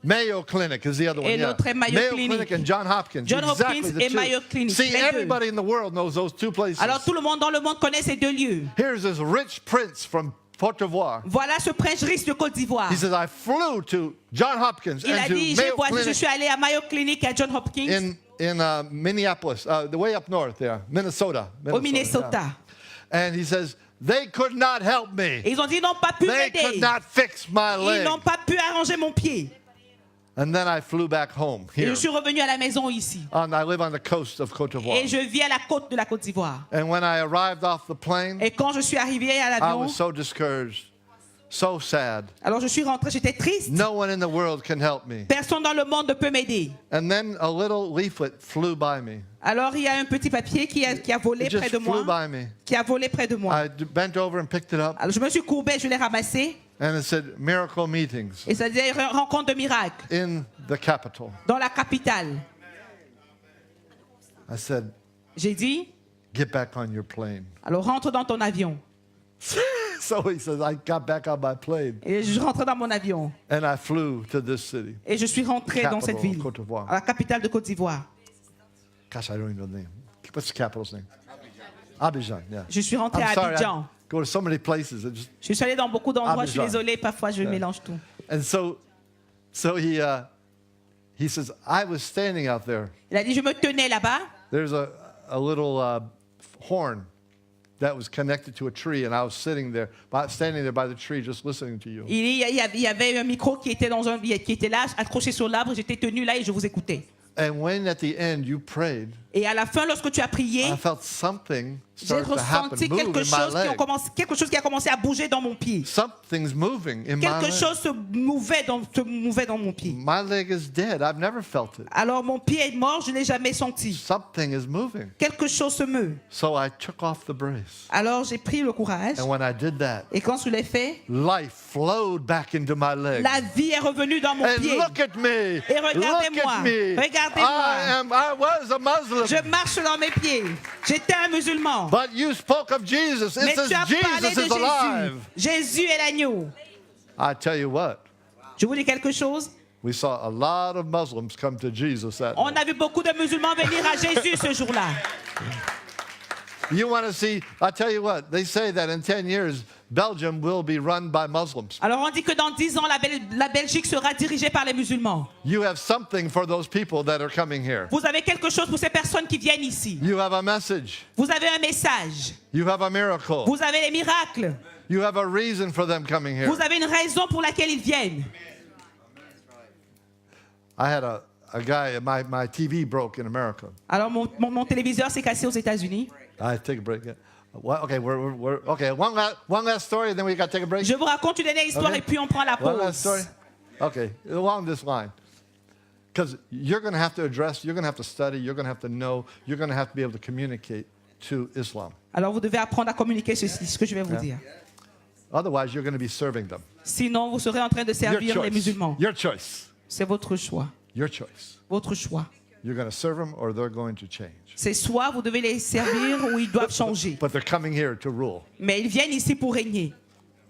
Mayo Clinic is the other one. Et Yeah. l'autre est Mayo Mayo Clinic. Clinic and John Hopkins. John exactly Hopkins the et two. Mayo Clinic, See, les deux. everybody in the world knows those two places. Alors, tout le monde dans le monde connaît ces deux lieux. Here's this rich prince from Côte d'Ivoire. Voilà ce prince riche de Côte d'Ivoire. He says, I flew to John Hopkins Il and a to dit, Mayo je Clinic suis allé à Mayo Clinic et à John Hopkins in Minneapolis, the way up north there, Minnesota. au Minnesota. Yeah. And he says, they could not help me. Et ils ont dit, ils n'ont pas pu They could m'aider. not fix my Ils leg. n'ont pas pu arranger mon pied. And then I flew back home Et here. je suis revenu à la maison ici. I live on the coast of Côte d'Ivoire. Et je vis à la côte de la Côte d'Ivoire. And when I arrived off the plane, Et quand je suis arrivé à I l'avion, was so discouraged, so sad. alors je suis rentré, j'étais triste. No one in the world can help me. Personne dans le monde ne peut m'aider. And then a little leaflet flew by me. Alors il y a un petit papier qui a volé It just près de flew moi. by me. Qui a volé près de moi. I bent over and picked it up, Alors je me suis courbé, je l'ai ramassé. and it said miracle meetings Et ça disait rencontre de miracle in the capital. dans la capitale. I said, J'ai dit, get back on your plane. alors rentre dans ton avion. So he says, I got back on my plane, Et je rentrais dans mon avion. and I flew to this city. Et je suis rentré dans cette Capital ville, of Côte d'Ivoire. à la capitale de Côte d'Ivoire. Gosh, I don't even know the name. What's the capital's name? Abidjan, yeah. Je suis rentré I'm à sorry, Abidjan. I go to so many places. It just, Je suis allé dans beaucoup d'endroits, je suis Abidjan. désolé, parfois je mélange tout. and so he says, I was standing out there. Il a dit, je me tenais là-bas. There's a little horn that was connected to a tree, and I was standing there by the tree, just listening to you. Il y avait un micro qui était là, accroché sur l'arbre. J'étais tenu là et je vous écoutais. And when at the end you prayed, Et à la fin, lorsque tu as prié, I felt something j'ai start to happen, ressenti move quelque in my chose, leg. quelque chose qui a commencé à bouger dans mon pied. Something's moving in my Quelque leg. chose se mouvait dans mon pied. My leg is dead. I've never felt it. Alors mon pied est mort, je ne l'ai jamais senti. Something is moving. Quelque chose se meut. So I took off the brace. Alors j'ai pris le courage. And when I did that, Et quand je l'ai fait, life flowed back into my leg. la vie est revenue dans mon And pied. look at me. Et regardez-moi. Look at me. Regardez-moi. I was a Muslim. Je marche dans mes pieds. J'étais un musulman. But you spoke of Jesus. It Mais says tu as parlé Jesus de is alive. Jésus. Jésus est l'agneau. I tell you what, Je vous dis quelque chose. we saw a lot of Muslims come to Jesus that On night. a vu beaucoup de musulmans venir à Jésus ce jour-là. You want to see, I'll tell you what, they say that in 10 years, Belgium will be run by Muslims. Alors on dit que dans 10 ans, la Belgique sera dirigée par les musulmans. You have something for those people that are coming here. Vous avez quelque chose pour ces personnes qui viennent ici. You have a message. Vous avez un message. You have a miracle. Vous avez les miracles. You have a reason for them coming here. Vous avez une raison pour laquelle ils viennent. I had a guy, my TV broke in America. Alors mon téléviseur s'est cassé aux États-Unis. I take a break. Yeah. Okay, okay. One last story, and then we got to take a break. Je vous raconte une dernière histoire Okay. et puis on prend la One last story. pause. Okay, along this line. Because you're going to have to address, you're going to have to study, you're going to have to know, you're going to have to be able to communicate to Islam. Alors vous devez apprendre à communiquer ceci, ce que je vais vous dire. Otherwise, you're going to be serving them. Sinon, vous serez en train de Your servir les choice. musulmans. Your choice. C'est votre choix. Your choice. Votre choix. You're going to serve them or they're going to change. C'est soit vous devez les servir ou ils doivent changer. But they're coming here to rule. Mais ils viennent ici pour régner,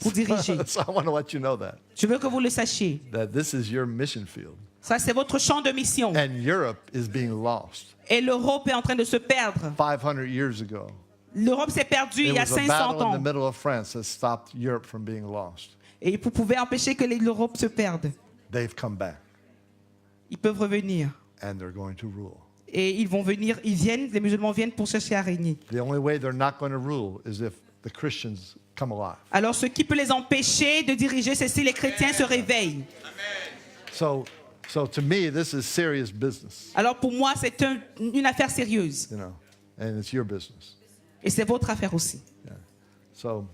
pour diriger. So I want to let you know that Je veux que vous le sachiez. this is your mission field. Ça, c'est votre champ de mission. And Europe is being lost. Et l'Europe est en train de se perdre. 500 years ago, L'Europe s'est perdue il it y a was a 500 battle in the ans. middle of France that stopped Europe from being lost. Et vous pouvez empêcher que l'Europe se perde. They've come back Ils peuvent revenir. and they're going to rule. Et ils vont venir, ils viennent, les musulmans viennent pour chercher à régner. The only way they're not going to rule is if the Christians come alive. Alors ce qui peut les empêcher de diriger, c'est si les chrétiens se réveillent. So to me, this is serious business, Alors pour moi, c'est une affaire sérieuse. you know, and it's your business. Et c'est votre affaire aussi. Yeah. So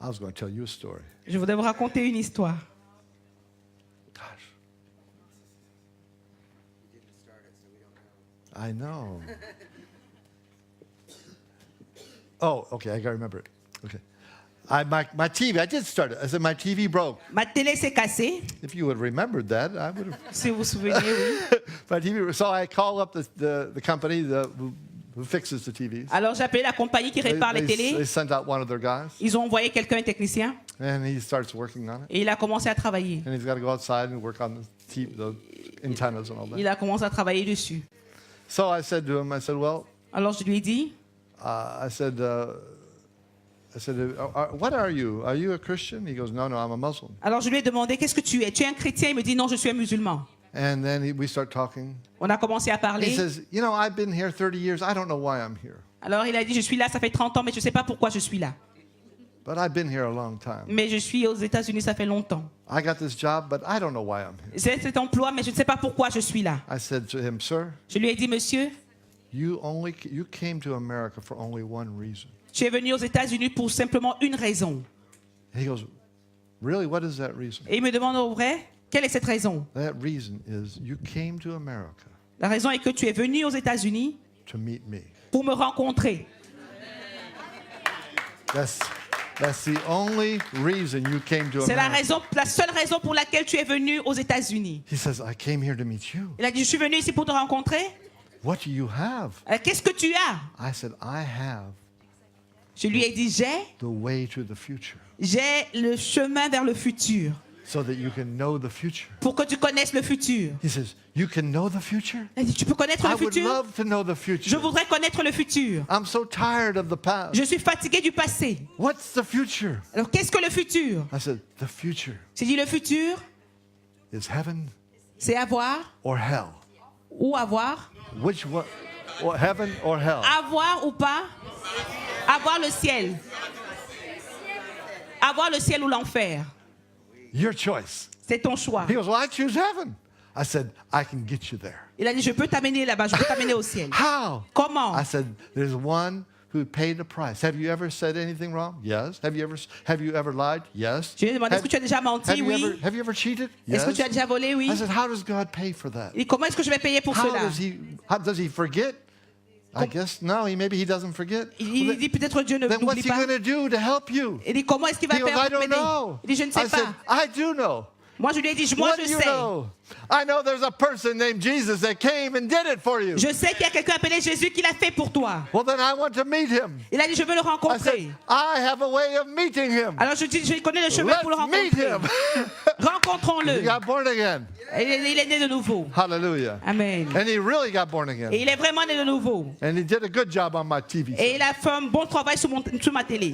I was going to tell you a story. Je voudrais vous raconter une histoire. Gosh. I know. Oh, okay, I got to remember it. Okay. My TV, I did start it. I said my TV broke. Ma télé s'est cassée, If you would have remembered that, I would have. si vous vous souvenez, oui. My TV, so I call up the company who fixes the TVs. Alors j'ai appelé la compagnie qui répare les They télés. sent out one of their guys, Ils ont envoyé quelqu'un, un technicien, and he starts working on it. et il a commencé à travailler. And he's got to go outside and work on the antennas and all Il that. a commencé à travailler dessus. So I said to him, I said, well, Alors je lui ai dit, I said, what are you? Are you a Christian? He goes, no, I'm a Muslim. alors je lui ai demandé, qu'est-ce que tu es? Tu es un chrétien? Il me dit, non, je suis un musulman. And then we start talking. On a commencé à He parler. says, I've been here 30 years. I don't know why I'm here. Alors il a dit, je suis là, ça fait 30 ans, mais je ne sais pas pourquoi je suis là. But I've been here a long time. Mais je suis aux États-Unis, ça fait longtemps. I got this job, but I don't know why I'm here. J'ai cet emploi, mais je ne sais pas pourquoi je suis là. I said to him, sir, Je lui ai dit, monsieur, you came to America for only one reason. tu es venu aux États-Unis pour simplement une raison. He goes, really? What is that reason? Et il me demande au vrai, quelle est cette raison? That reason is you came to America La raison est que tu es venu aux États-Unis to meet me. pour me rencontrer. That's the only reason you came to C'est America. la seule raison pour laquelle tu es venu aux États-Unis. He says, I came here to meet you. Il a dit, je suis venu ici pour te rencontrer. What do you have? Qu'est-ce que tu as? I said, I have Je lui ai dit, the way to the future j'ai le chemin vers le futur. so that you can know the future. Pour que tu connaisses le futur. He says, you can know the future? Il a dit, tu peux connaître I le would futur? love to know the Je future. voudrais connaître le futur. I'm so tired of the past. Je suis fatigué du passé. What's the future? Alors qu'est-ce que le futur? I said, the future J'ai dit, le futur, is heaven c'est avoir or hell. ou avoir. Which one? Or heaven or hell? Avoir ou pas? Avoir le ciel. Avoir le ciel ou l'enfer. Your choice. C'est ton choix. He goes, well, I choose heaven. I said, I can get you there. Il a dit, je peux t'amener là-bas, je peux t'amener au ciel. How? Comment? I said, there's one who paid the price. Have you ever said anything wrong? Yes. Have you ever lied? Yes. Je lui ai demandé, est-ce que tu as déjà menti? Oui. Have you ever cheated? Est-ce que Yes. tu as déjà volé? Oui. I said, how does God pay for that? Il dit, comment est-ce que je vais payer pour How cela? does he forget? I guess no. Maybe he doesn't forget. Il dit, peut-être Dieu ne Then what's n'oublie he pas. going to do to help you? Il dit, comment est-ce qu'il va He goes, faire I pour don't m'aider? know. Il dit, je ne sais I said, pas. I do know. Moi, je lui ai dit, moi, What je do you sais. know? I know there's a person named Jesus that came and did it for you. Je sais qu'il y a quelqu'un appelé Jésus qui l'a fait pour toi. Well, then I want to meet him. Il a dit, je veux le I said, rencontrer. I have a way of meeting him. Alors je dis, je connais le chemin pour le Let's meet rencontrer. him. He Rencontrons-le. got born again. Il est né de nouveau. Hallelujah. Amen. And he really got born again. Et il est vraiment né de nouveau. And he did a good job on my TV. Et il a fait un bon travail sur ma télé.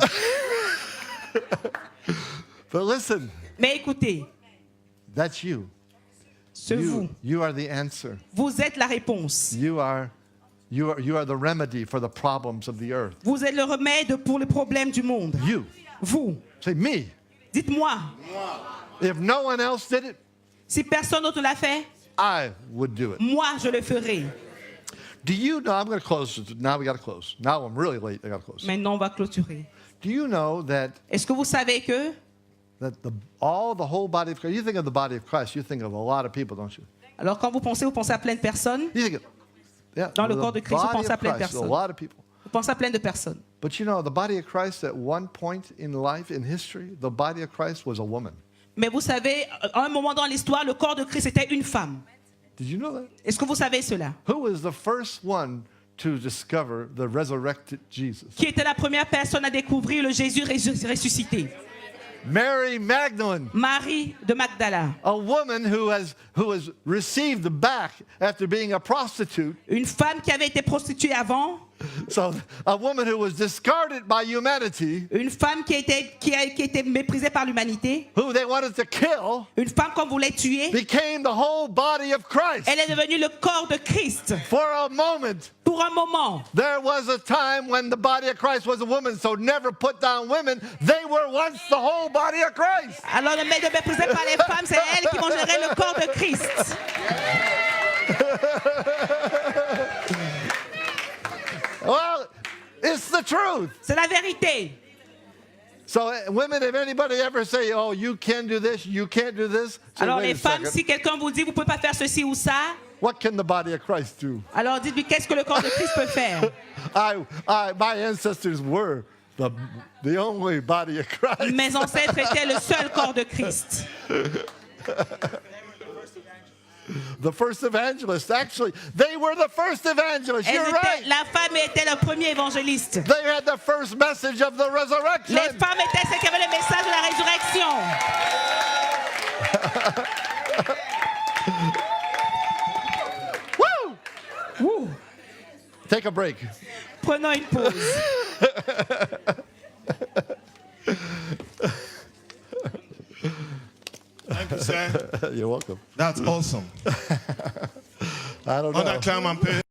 But listen, Mais écoutez, that's you. c'est vous. You are the answer. Vous êtes la réponse. You are the remedy for the problems of the earth. Vous êtes le remède pour les problèmes du monde. You. Vous. Say me. Dites-moi, If no one else did it, si personne d'autre l'a fait, I would do it. moi je le ferai. Do you know, I'm going to close. Now we got to close. Now I'm really late. I got to close. Maintenant, on va clôturer. Do you know that Est-ce que vous savez que the whole body of Christ, you think of the body of Christ, you think of a lot of people, don't you? alors quand vous pensez à plein de personnes, You think of, yeah, Dans le the corps de Christ, vous body pensez à of plein de Christ, a personnes. lot of people. vous pensez à plein de personnes. But you know, the body of Christ at one point in life, in history, the body of Christ was a woman. Mais vous savez, à un moment dans l'histoire, le corps de Christ était une femme. Did you know that? Est-ce que vous savez cela? Who was the first one to discover the resurrected Jesus? Qui était la première personne à découvrir le Jésus ressuscité? Mary Magdalene, Marie de Magdala. a woman who has received back after being a prostitute. Une femme qui avait été prostituée avant. So a woman who was discarded by humanity, Une femme qui a été méprisée par l'humanité. who they wanted to kill, Une femme qu'on voulait tuer. became the whole body of Christ. Elle est devenue le corps de Christ. For a moment, Pour un moment. there was a time when the body of Christ was a woman, so never put down women. They were once the whole body of Christ. Alors le maître méprisé par les femmes, c'est elles qui vont gérer le corps de Christ. Well, it's the truth. C'est la vérité. So women, if anybody ever say, oh, you can do this, you can't do this, say, Alors wait les a femmes, second. si quelqu'un vous dit vous ne pouvez pas faire ceci ou ça, What can the body of Christ do? alors dites-lui qu'est-ce que le corps de Christ peut faire. My ancestors were the only body of Christ. Mes ancêtres étaient le seul corps de Christ. The first evangelists, actually, they were the first evangelists. You're right. La femme était le premier évangéliste. They had the first message of the resurrection. Les femmes étaient celles qui avaient le message de la résurrection. Woo! Take a break. Prenons une pause. Thank you, sir. You're welcome. That's awesome. I don't On know. acclame un peu.